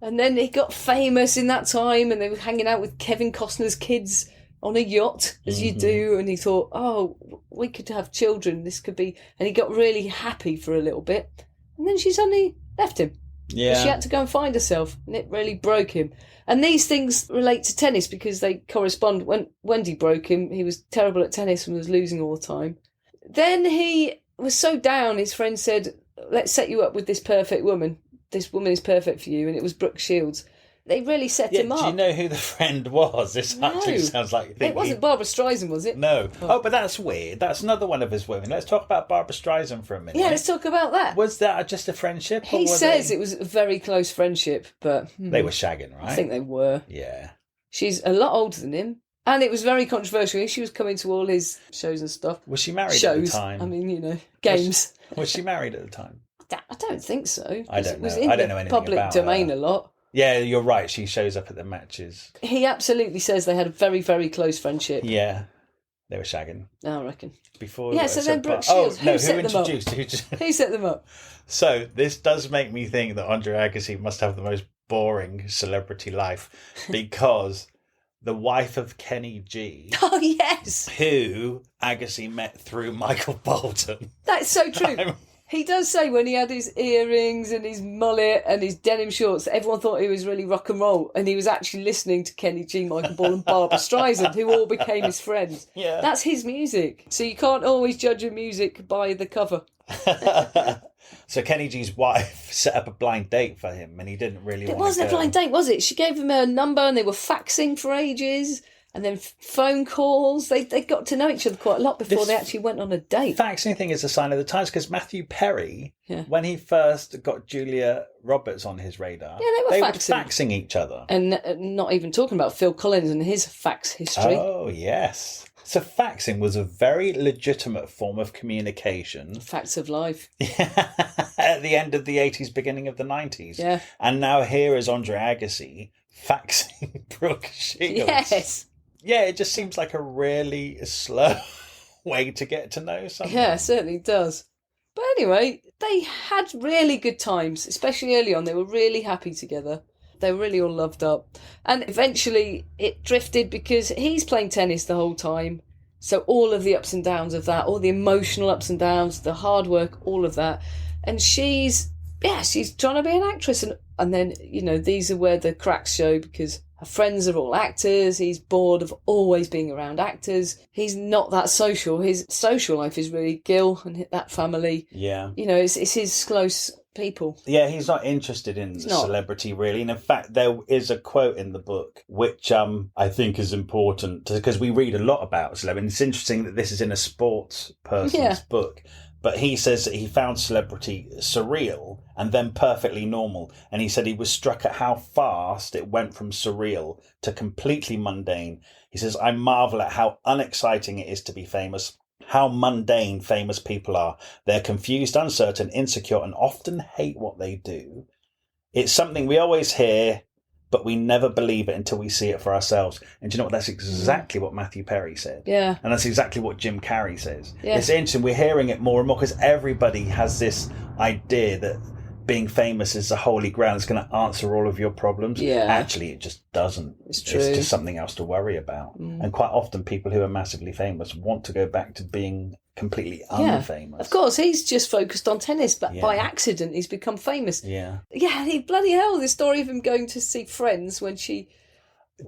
And then he got famous in that time, and they were hanging out with Kevin Costner's kids on a yacht, as you do. And he thought, oh, we could have children. This could be... And he got really happy for a little bit. And then she suddenly left him. Yeah. She had to go and find herself, and it really broke him. And these things relate to tennis because they correspond. When Wendy broke him, he was terrible at tennis and was losing all the time. Then he was so down, his friend said, let's set you up with this perfect woman. This woman is perfect for you. And it was Brooke Shields. They really set him up. Do you know who the friend was? This actually sounds like... It wasn't Barbara Streisand, was it? No. Oh, but that's weird. That's another one of his women. Let's talk about Barbara Streisand for a minute. Yeah, let's talk about that. Was that just a friendship? He says it was a very close friendship, but... They were shagging, right? I think they were. Yeah. She's a lot older than him. And it was very controversial. She was coming to all his shows and stuff. Was she married at the time? I mean, games. Was she married at the time? I don't think so. I don't know. It was in the public domain a lot. Yeah, you're right. She shows up at the matches. He absolutely says they had a very, very close friendship. Yeah. They were shagging. I reckon. Before. Yeah, so then Brooke Shields. Who introduced? Who set them up? So this does make me think that Andre Agassi must have the most boring celebrity life because the wife of Kenny G. Oh, yes. Who Agassi met through Michael Bolton. That's so true. He does say when he had his earrings and his mullet and his denim shorts, everyone thought he was really rock and roll, and he was actually listening to Kenny G, Michael Ball and Barbara Streisand, who all became his friends. Yeah. That's his music. So you can't always judge a music by the cover. So Kenny G's wife set up a blind date for him, and he didn't really want to go. It wasn't a blind date, was it? She gave him her number and they were faxing for ages. And then phone calls. They got to know each other quite a lot before they actually went on a date. Faxing thing is a sign of the times because Matthew Perry, when he first got Julia Roberts on his radar, they were faxing each other. And not even talking about Phil Collins and his fax history. Oh, yes. So faxing was a very legitimate form of communication. Facts of life. At the end of the 80s, beginning of the 90s. Yeah. And now here is Andre Agassi faxing Brooke Shields. Yes. Yeah, it just seems like a really slow way to get to know someone. Yeah, it certainly does. But anyway, they had really good times, especially early on. They were really happy together. They were really all loved up. And eventually it drifted because he's playing tennis the whole time. So all of the ups and downs of that, all the emotional ups and downs, the hard work, all of that. And she's trying to be an actress. And then, these are where the cracks show because her friends are all actors. He's bored of always being around actors. He's not that social. His social life is really Gil and that family. Yeah. It's his close people. Yeah, he's not interested in celebrity, really. And in fact, there is a quote in the book, which I think is important because we read a lot about celebrity. And it's interesting that this is in a sports person's book. But he says that he found celebrity surreal and then perfectly normal. And he said he was struck at how fast it went from surreal to completely mundane. He says, I marvel at how unexciting it is to be famous, how mundane famous people are. They're confused, uncertain, insecure, and often hate what they do. It's something we always hear, but we never believe it until we see it for ourselves. And do you know what? That's exactly what Matthew Perry said. Yeah. And that's exactly what Jim Carrey says. Yeah. It's interesting. We're hearing it more and more because everybody has this idea that being famous is the holy grail. It's going to answer all of your problems. Yeah. Actually, it just doesn't. It's true. It's just something else to worry about. And quite often people who are massively famous want to go back to being completely unfamous. Of course, he's just focused on tennis, but by accident he's become famous. Yeah. Yeah, bloody hell, the story of him going to see Friends when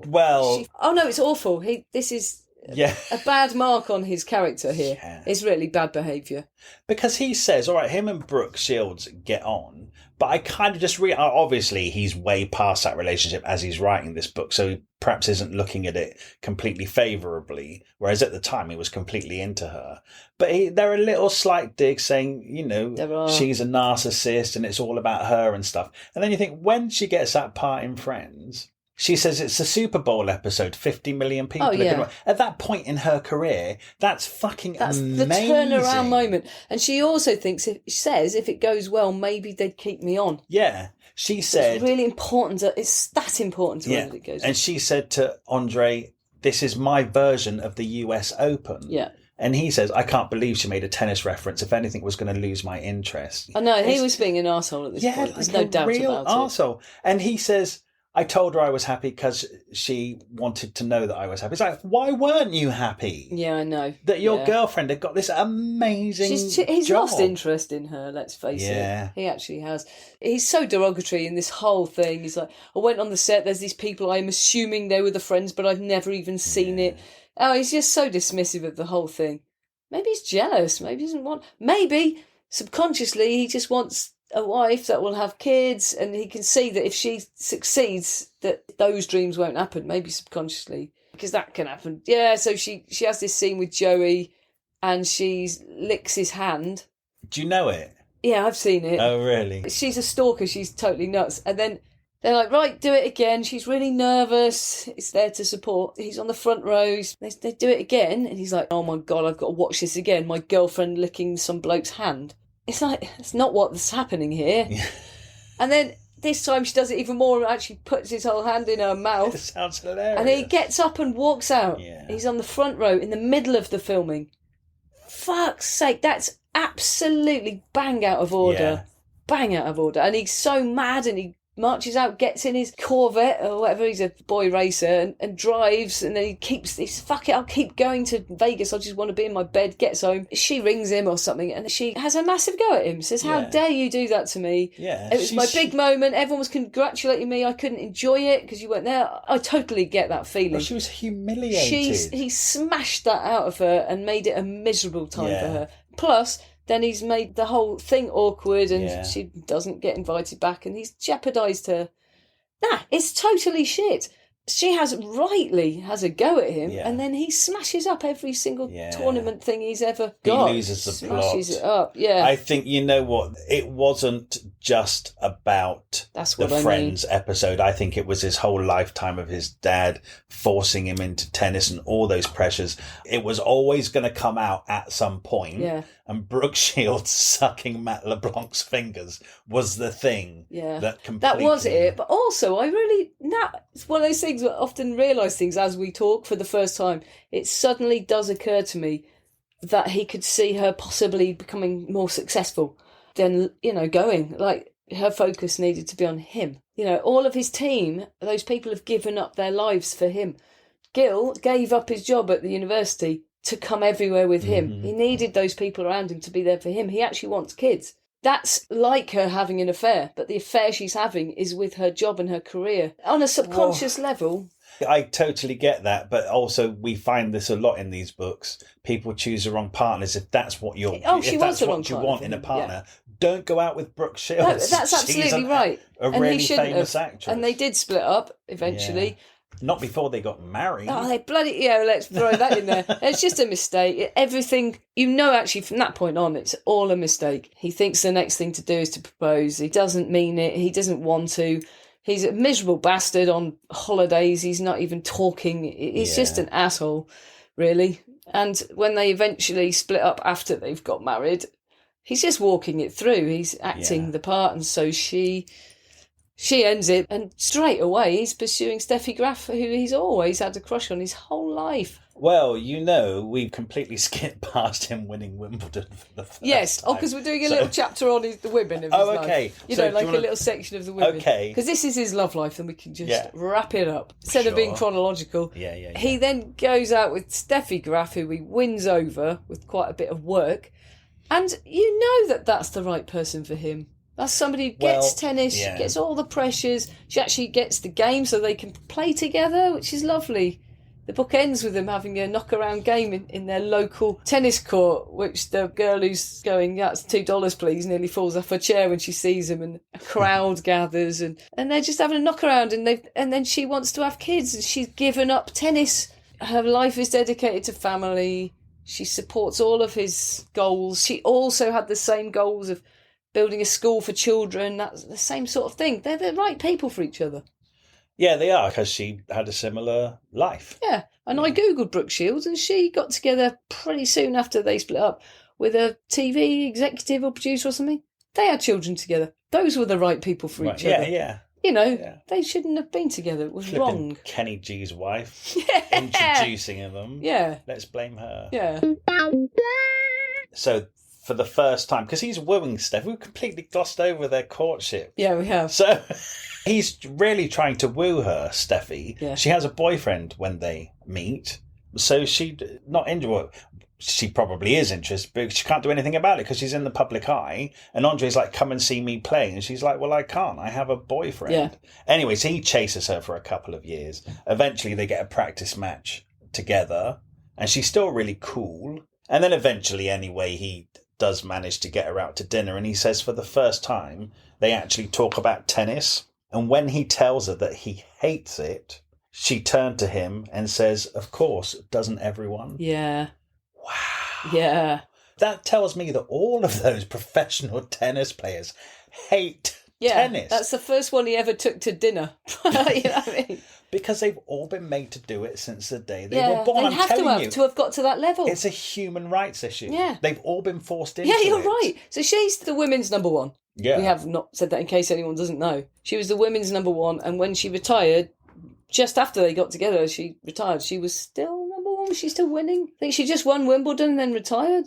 oh no, it's awful. This is a bad mark on his character here. Yeah. It's really bad behaviour. Because he says, all right, him and Brooke Shields get on, But I kind of just obviously he's way past that relationship as he's writing this book, so he perhaps isn't looking at it completely favourably, whereas at the time he was completely into her. But there are little slight digs saying, she's a narcissist and it's all about her and stuff. And then you think, when she gets that part in Friends, she says it's a Super Bowl episode, 50 million people are going to... At that point in her career, that's fucking amazing. That's the turnaround moment. And she also thinks, if it goes well, maybe they'd keep me on. Yeah. She said... It's really important. It's that important to her that it goes well. And she said to Andre, this is my version of the US Open. Yeah. And he says, I can't believe she made a tennis reference. If anything, was going to lose my interest. I know, he was being an arsehole at this point. There's no doubt about it. Real arsehole. And he says... I told her I was happy because she wanted to know that I was happy. It's like, why weren't you happy? Yeah, I know. That your girlfriend had got this amazing He's job. Lost interest in her, let's face it. He actually has. He's so derogatory in this whole thing. He's like, I went on the set, there's these people, I'm assuming they were the friends, but I've never even seen it. Oh, he's just so dismissive of the whole thing. Maybe he's jealous. Maybe he doesn't want... Maybe, subconsciously, he just wants... a wife that will have kids, and he can see that if she succeeds that those dreams won't happen, maybe subconsciously, because that can happen. So she has this scene with Joey and she licks his hand. Do you know it? Yeah, I've seen it. Oh, really? She's a stalker, she's totally nuts. And then they're like, right, do it again. She's really nervous. It's there to support. He's on the front row. They do it again, and he's like, oh my God, I've got to watch this again. My girlfriend licking some bloke's hand. It's like, it's not what's happening here. Yeah. And then this time she does it even more and actually puts his whole hand in her mouth. It sounds hilarious. And he gets up and walks out. Yeah. He's on the front row in the middle of the filming. Fuck's sake, that's absolutely bang out of order. Yeah. Bang out of order. And he's so mad, and he marches out, gets in his Corvette or whatever, he's a boy racer, and drives, and then he's fuck it, I'll keep going to Vegas, I just want to be in my bed. Gets home, she rings him or something, and she has a massive go at him, says, how dare you do that to me? It was my big moment, everyone was congratulating me, I couldn't enjoy it because you weren't there. I totally get that feeling. Well, she was humiliated. He smashed that out of her and made it a miserable time for her. Plus, then he's made the whole thing awkward, and she doesn't get invited back, and he's jeopardised her. It's totally shit. She rightly has a go at him, and then he smashes up every single tournament thing he's ever got. He loses the plot. Smashes it up, I think, you know what, it wasn't just about the Friends episode. I think it was his whole lifetime of his dad forcing him into tennis and all those pressures. It was always going to come out at some point. Yeah. And Brooke Shields sucking Matt LeBlanc's fingers was the thing that completely... That was it. But also, it's one of those things where I often realise things as we talk for the first time. It suddenly does occur to me that he could see her possibly becoming more successful than, going. Like, her focus needed to be on him. All of his team, those people have given up their lives for him. Gil gave up his job at the university to come everywhere with him. Mm-hmm. He needed those people around him to be there for him. He actually wants kids. That's like her having an affair, but the affair she's having is with her job and her career. On a subconscious level... I totally get that, but also we find this a lot in these books. People choose the wrong partners if that's what you want in a partner. Don't go out with Brooke Shields. No, that's absolutely right. A really famous actress. And they did split up eventually. Yeah. Not before they got married. Oh, they bloody... let's throw that in there. It's just a mistake. Everything... actually, from that point on, it's all a mistake. He thinks the next thing to do is to propose. He doesn't mean it. He doesn't want to. He's a miserable bastard on holidays. He's not even talking. He's just an asshole, really. And when they eventually split up after they've got married, he's just walking it through. He's acting the part, and so she ends it, and straight away he's pursuing Steffi Graf, who he's always had a crush on his whole life. Well, we've completely skipped past him winning Wimbledon for the first time. Because we're doing a little chapter on the women of his life. Okay. A little section of the women. Okay. Because this is his love life, and we can just wrap it up. Instead of being chronological. Yeah. He then goes out with Steffi Graf, who he wins over with quite a bit of work. And that's the right person for him. That's somebody who gets tennis, she gets all the pressures, she actually gets the game so they can play together, which is lovely. The book ends with them having a knock-around game in their local tennis court, which the girl who's going, that's $2 please, nearly falls off her chair when she sees them, and a crowd gathers, and they're just having a knock-around, and then she wants to have kids, and she's given up tennis. Her life is dedicated to family. She supports all of his goals. She also had the same goals of building a school for children. That's the same sort of thing. They're the right people for each other. Yeah, they are, because she had a similar life. Yeah, and I googled Brooke Shields, and she got together pretty soon after they split up with a TV executive or producer or something. They had children together. Those were the right people for each other. Yeah. You know, they shouldn't have been together. It was wrong. Kenny G's wife. Introducing them. Yeah. Let's blame her. Yeah. So, for the first time, because he's wooing Steph, we've completely glossed over their courtship. Yeah, we have. So, he's really trying to woo her, Steffi. Yeah. She has a boyfriend when they meet. So, she probably is interested, but she can't do anything about it because she's in the public eye. And Andre's like, come and see me play. And she's like, well, I can't. I have a boyfriend. Yeah. Anyway, so he chases her for a couple of years. Eventually, they get a practice match together. And she's still really cool. And then eventually, anyway, he does manage to get her out to dinner. And he says for the first time, they actually talk about tennis. And when he tells her that he hates it, she turned to him and says, of course, doesn't everyone? Yeah. Wow. Yeah. That tells me that all of those professional tennis players hate tennis. That's the first one he ever took to dinner. You know what I mean? Because they've all been made to do it since the day they were born. They have to have got to that level. It's a human rights issue. Yeah. They've all been forced into it. Yeah, you're right. So she's the women's number one. Yeah. We have not said that in case anyone doesn't know. She was the women's number one, and when she retired, just after they got together, she retired. She was still number one. Was she still winning? I think she just won Wimbledon and then retired.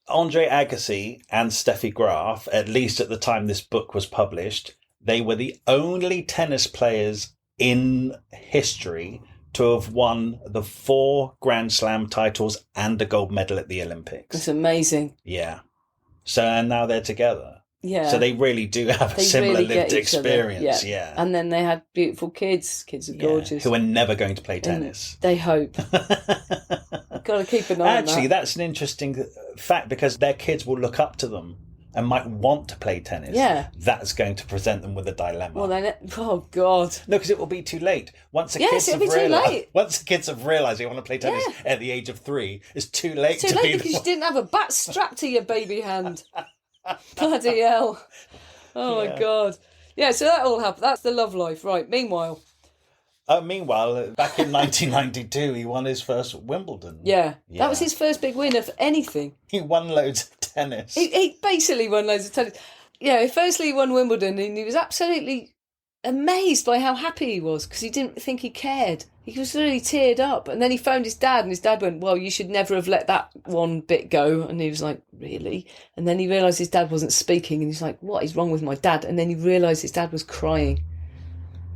Andre Agassi and Steffi Graf, at least at the time this book was published, they were the only tennis players in history to have won the 4 Grand Slam titles and a gold medal at the Olympics. It's amazing. Yeah. So, and now they're together. Yeah. So they really do have a similar lived experience. Yeah. And then they had beautiful kids. Kids are gorgeous. Who are never going to play tennis. They hope. Got to keep an eye on that. Actually, that's an interesting fact because their kids will look up to them and might want to play tennis. Yeah. That's going to present them with a dilemma. Well, then, oh, God. No, because it will be too late. Once the kids have realised they want to play tennis at the age of 3, it's too late to be because you didn't have a bat strapped to your baby hand. Bloody hell. Oh, my God. Yeah, so that all happened. That's the love life. Right, meanwhile, back in 1992, he won his first Wimbledon. Yeah, that was his first big win of anything. He won loads of tennis. He basically won loads of tennis. Yeah, firstly he won Wimbledon and he was absolutely amazed by how happy he was because he didn't think he cared. He was really teared up. And then he phoned his dad and his dad went, well, you should never have let that one bit go. And he was like, really? And then he realised his dad wasn't speaking and he's like, what is wrong with my dad? And then he realised his dad was crying.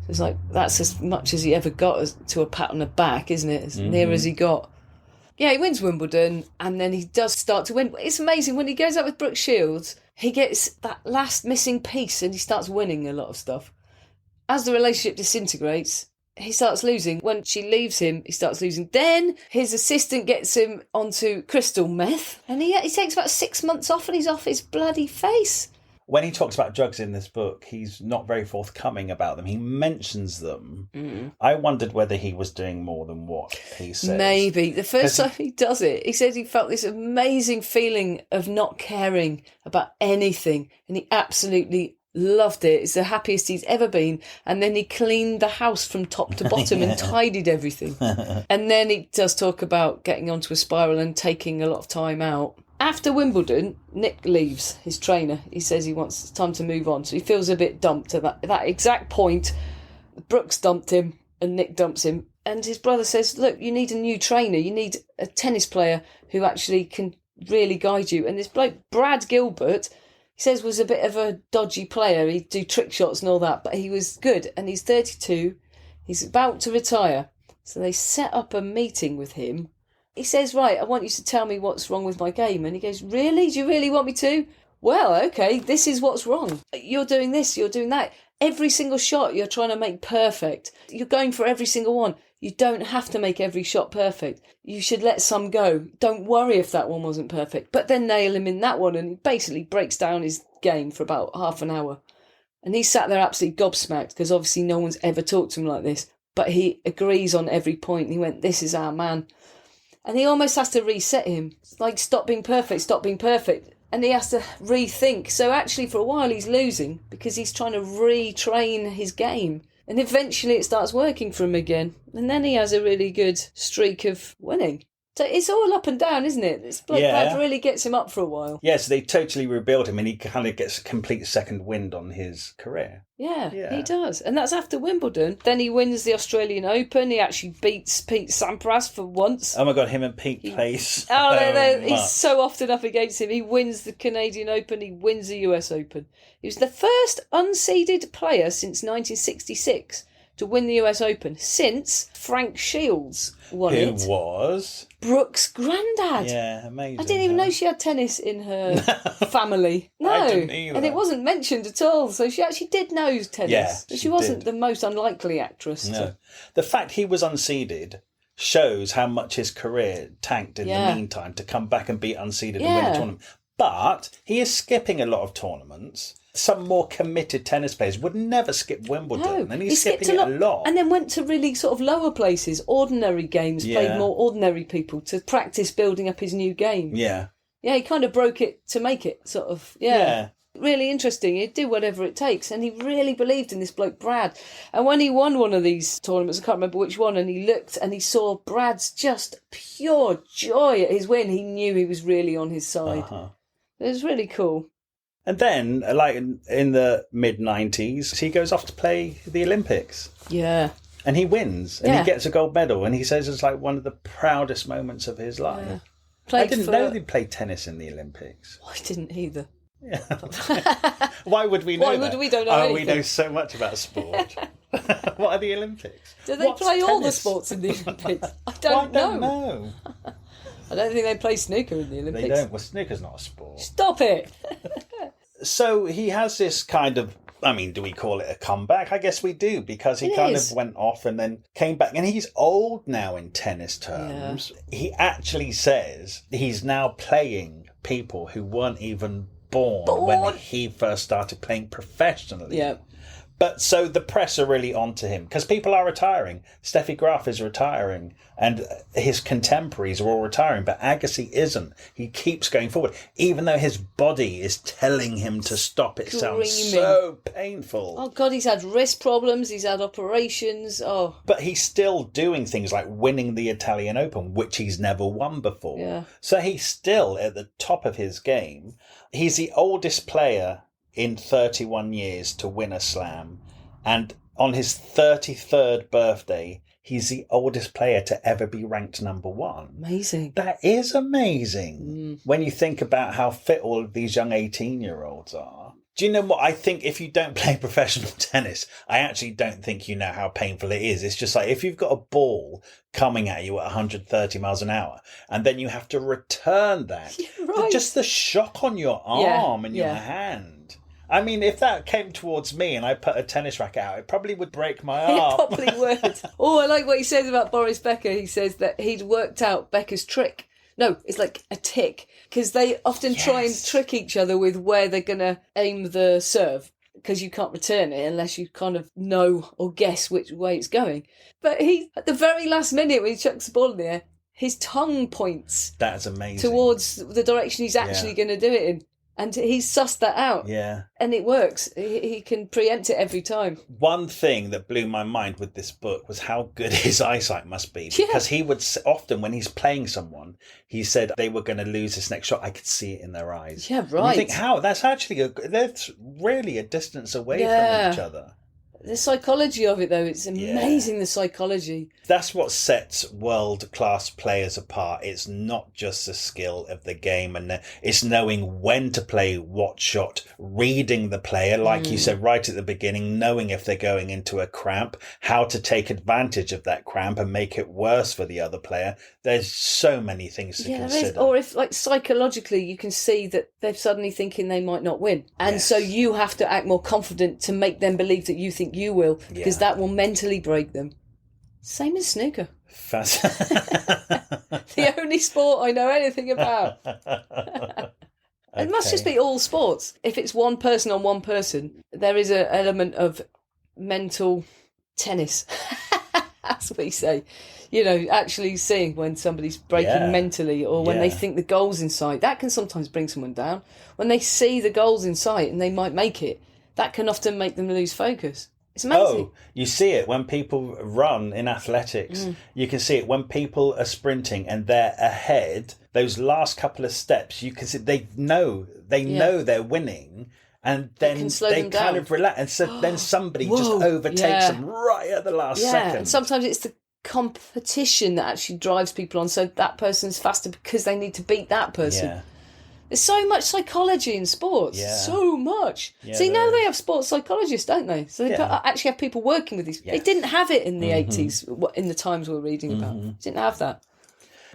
It's like, that's as much as he ever got to a pat on the back, isn't it? As near as he got. Yeah, he wins Wimbledon, and then he does start to win. It's amazing, when he goes out with Brooke Shields, he gets that last missing piece, and he starts winning a lot of stuff. As the relationship disintegrates, he starts losing. When she leaves him, he starts losing. Then his assistant gets him onto crystal meth, and he takes about 6 months off, and he's off his bloody face. When he talks about drugs in this book, he's not very forthcoming about them. He mentions them. I wondered whether he was doing more than what he says. Maybe. The first time he does it, he says he felt this amazing feeling of not caring about anything. And he absolutely loved it. It's the happiest he's ever been. And then he cleaned the house from top to bottom and tidied everything. And then he does talk about getting onto a spiral and taking a lot of time out. After Wimbledon, Nick leaves, his trainer. He says he wants time to move on. So he feels a bit dumped at that exact point. Brooks dumped him and Nick dumps him. And his brother says, look, you need a new trainer. You need a tennis player who actually can really guide you. And this bloke, Brad Gilbert, he says was a bit of a dodgy player. He'd do trick shots and all that, but he was good. And he's 32. He's about to retire. So they set up a meeting with him. He says, right, I want you to tell me what's wrong with my game. And he goes, really? Do you really want me to? Well, okay, this is what's wrong. You're doing this, you're doing that. Every single shot you're trying to make perfect. You're going for every single one. You don't have to make every shot perfect. You should let some go. Don't worry if that one wasn't perfect. But then nail him in that one, and he basically breaks down his game for about half an hour. And he sat there absolutely gobsmacked, because obviously no one's ever talked to him like this. But he agrees on every point. He went, this is our man. And he almost has to reset him. It's like, stop being perfect, stop being perfect. And he has to rethink. So actually for a while he's losing, because he's trying to retrain his game. And eventually it starts working for him again. And then he has a really good streak of winning. So it's all up and down, isn't it? This bloke Brad really gets him up for a while. Yeah, so they totally rebuild him, and he kind of gets a complete second wind on his career. Yeah, he does. And that's after Wimbledon. Then he wins the Australian Open. He actually beats Pete Sampras for once. Oh my God, him and Pete plays. He's so often up against him. He wins the Canadian Open. He wins the US Open. He was the first unseeded player since 1966 to win the US Open, since Frank Shields won it. Who was? Brooke's granddad. Yeah, amazing. I didn't even know she had tennis in her family. No. I didn't either. And it wasn't mentioned at all. So she actually did know tennis. Yeah, but she wasn't the most unlikely actress. No. The fact he was unseeded shows how much his career tanked in the meantime to come back and be unseeded and win a tournament. But he is skipping a lot of tournaments. Some more committed tennis players would never skip Wimbledon, and he's skipping it a lot. And then went to really sort of lower places, ordinary games, played more ordinary people to practice building up his new game. Yeah. Yeah, he kind of broke it to make it, sort of. Yeah. Really interesting. He'd do whatever it takes, and he really believed in this bloke Brad. And when he won one of these tournaments, I can't remember which one, and he looked and he saw Brad's just pure joy at his win, he knew he was really on his side. It was really cool. And then, like in the mid-90s, he goes off to play the Olympics. Yeah. And he wins, and he gets a gold medal, and he says it's like one of the proudest moments of his life. Yeah. I didn't know they played tennis in the Olympics. I didn't either. Yeah. Why would we know Why would we don't know anything? We know so much about sport. What are the Olympics? Do they play all the sports in the Olympics? I don't know. I don't think they play snooker in the Olympics. They don't. Well, snooker's not a sport. Stop it! So he has this kind of, I mean, do we call it a comeback? I guess we do, because he kind of went off and then came back. And he's old now in tennis terms. Yeah. He actually says he's now playing people who weren't even born when he first started playing professionally. Yeah. But so the press are really onto him, because people are retiring. Steffi Graf is retiring, and his contemporaries are all retiring, but Agassi isn't. He keeps going forward, even though his body is telling him to stop. It sounds so painful. Oh God, he's had wrist problems, he's had operations. Oh, but he's still doing things like winning the Italian Open, which he's never won before. Yeah. So he's still at the top of his game. He's the oldest player in 31 years to win a slam, and on his 33rd birthday he's the oldest player to ever be ranked number one. Amazing. That is amazing. When you think about how fit all of these young 18-year-olds are. Do you know what? I think if you don't play professional tennis, I actually don't think you know how painful it is. It's just like if you've got a ball coming at you at 130 miles an hour and then you have to return that. Right. Just the shock on your arm and your hand. I mean, if that came towards me and I put a tennis racket out, it probably would break my arm. It probably would. Oh, I like what he says about Boris Becker. He says that he'd worked out Becker's trick. No, it's like a tick. Because they often try and trick each other with where they're going to aim the serve. Because you can't return it unless you kind of know or guess which way it's going. But he, at the very last minute when he chucks the ball in the air, his tongue points. That's amazing. Towards the direction he's actually going to do it in. And he's sussed that out. Yeah. And it works. He can preempt it every time. One thing that blew my mind with this book was how good his eyesight must be. Because he would often, when he's playing someone, he said they were going to lose this next shot. I could see it in their eyes. Yeah, right. And you think, how? That's actually, that's really a distance away from each other. The psychology of it, though, it's amazing, the psychology. That's what sets world-class players apart. It's not just the skill of the game, and it's knowing when to play what shot, reading the player, like you said right at the beginning, knowing if they're going into a cramp, how to take advantage of that cramp and make it worse for the other player. There's so many things to consider. Or if, like, psychologically, you can see that they're suddenly thinking they might not win. And so you have to act more confident to make them believe that you think you will, because that will mentally break them. Same as snooker. The The only sport I know anything about. It must just be all sports. If it's one person on one person, there is an element of mental tennis, as we say. You know, actually seeing when somebody's breaking mentally, or when they think the goal's in sight. That can sometimes bring someone down. When they see the goal's in sight and they might make it, that can often make them lose focus. It's amazing. Oh, you see it when people run in athletics. You can see it when people are sprinting and they're ahead. Those last couple of steps, you can see they know they're winning, and then they kind of relax. And so then somebody just overtakes them right at the last second. And sometimes it's the competition that actually drives people on. So that person's faster because they need to beat that person. Yeah. There's so much psychology in sports. Yeah. So much. Yeah, so you know they have sports psychologists, don't they? So they actually have people working with these. Yeah. They didn't have it in the 80s, in the times we're reading about. Didn't have that.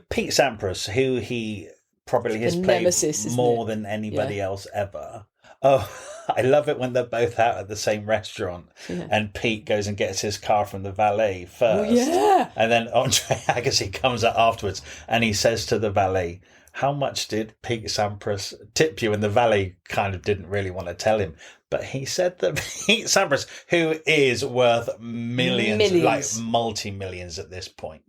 Pete Sampras, who he probably has played more than anybody else ever. Oh, I love it when they're both out at the same restaurant and Pete goes and gets his car from the valet first. Oh, yeah. And then Andre Agassi comes out afterwards and he says to the valet, how much did Pete Sampras tip you? And the valet kind of didn't really want to tell him. But he said that Pete Sampras, who is worth millions, like multi-millions at this point,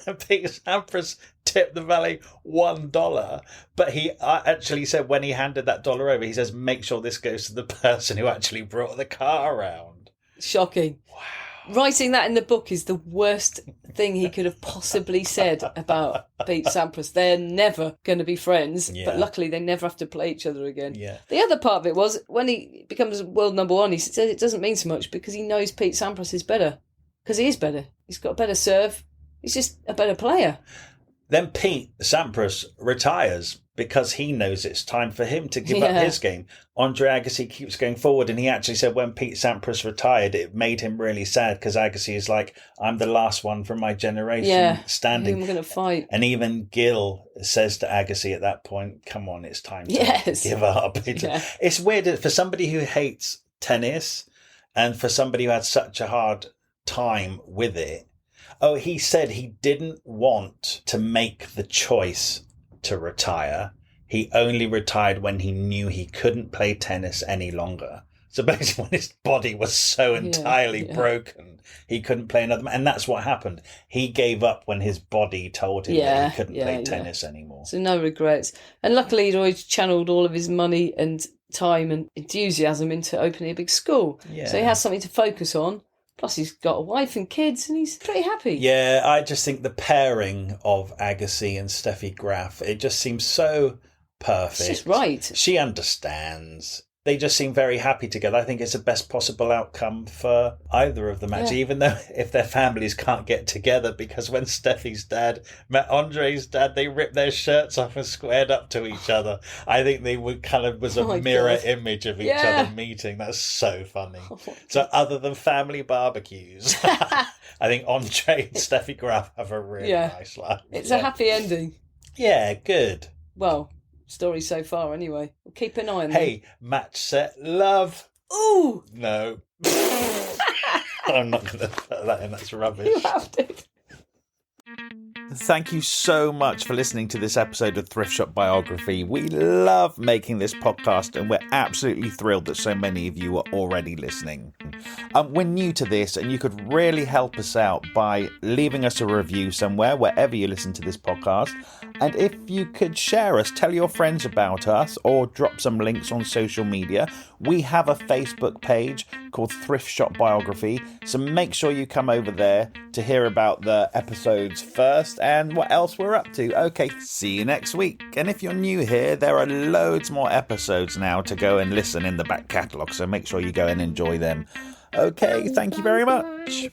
Pete Sampras tipped the valet $1. But he actually said when he handed that dollar over, he says, make sure this goes to the person who actually brought the car around. Shocking. Wow. Writing that in the book is the worst thing he could have possibly said about Pete Sampras. They're never going to be friends, but luckily they never have to play each other again. Yeah. The other part of it was when he becomes world number one, he says it doesn't mean so much because he knows Pete Sampras is better. Because he is better. He's got a better serve. He's just a better player. Then Pete Sampras retires because he knows it's time for him to give up his game. Andre Agassi keeps going forward, and he actually said when Pete Sampras retired, it made him really sad because Agassi is like, I'm the last one from my generation standing. I'm going to fight. And even Gil says to Agassi at that point, come on, it's time to give up. It's weird for somebody who hates tennis and for somebody who had such a hard time with it. Oh, he said he didn't want to make the choice to retire. He only retired when he knew he couldn't play tennis any longer. So basically when his body was so entirely broken, he couldn't play another. And that's what happened. He gave up when his body told him that he couldn't play tennis anymore. So no regrets. And luckily he'd always channeled all of his money and time and enthusiasm into opening a big school. Yeah. So he has something to focus on. Plus, he's got a wife and kids, and he's pretty happy. Yeah, I just think the pairing of Agassi and Steffi Graf, it just seems so perfect. It's just right. She understands. They just seem very happy together. I think it's the best possible outcome for either of them, actually, even though if their families can't get together, because when Steffi's dad met Andre's dad, they ripped their shirts off and squared up to each other. I think they were kind of was a mirror image of each other meeting. That's so funny. So other than family barbecues, I think Andre and Steffi Graf have a really nice life. It's a happy ending. Yeah, good. Well, story so far anyway. We'll keep an eye on them. Hey, match set love. Ooh! No. I'm not going to put that in. That's rubbish. You have to. Thank you so much for listening to this episode of Thrift Shop Biography. We love making this podcast and we're absolutely thrilled that so many of you are already listening. We're new to this and you could really help us out by leaving us a review somewhere, wherever you listen to this podcast. And if you could share us, tell your friends about us or drop some links on social media. We have a Facebook page called Thrift Shop Biography. So make sure you come over there to hear about the episodes first and what else we're up to. Okay, see you next week. And if you're new here, there are loads more episodes now to go and listen in the back catalogue. So make sure you go and enjoy them. Okay, thank you very much.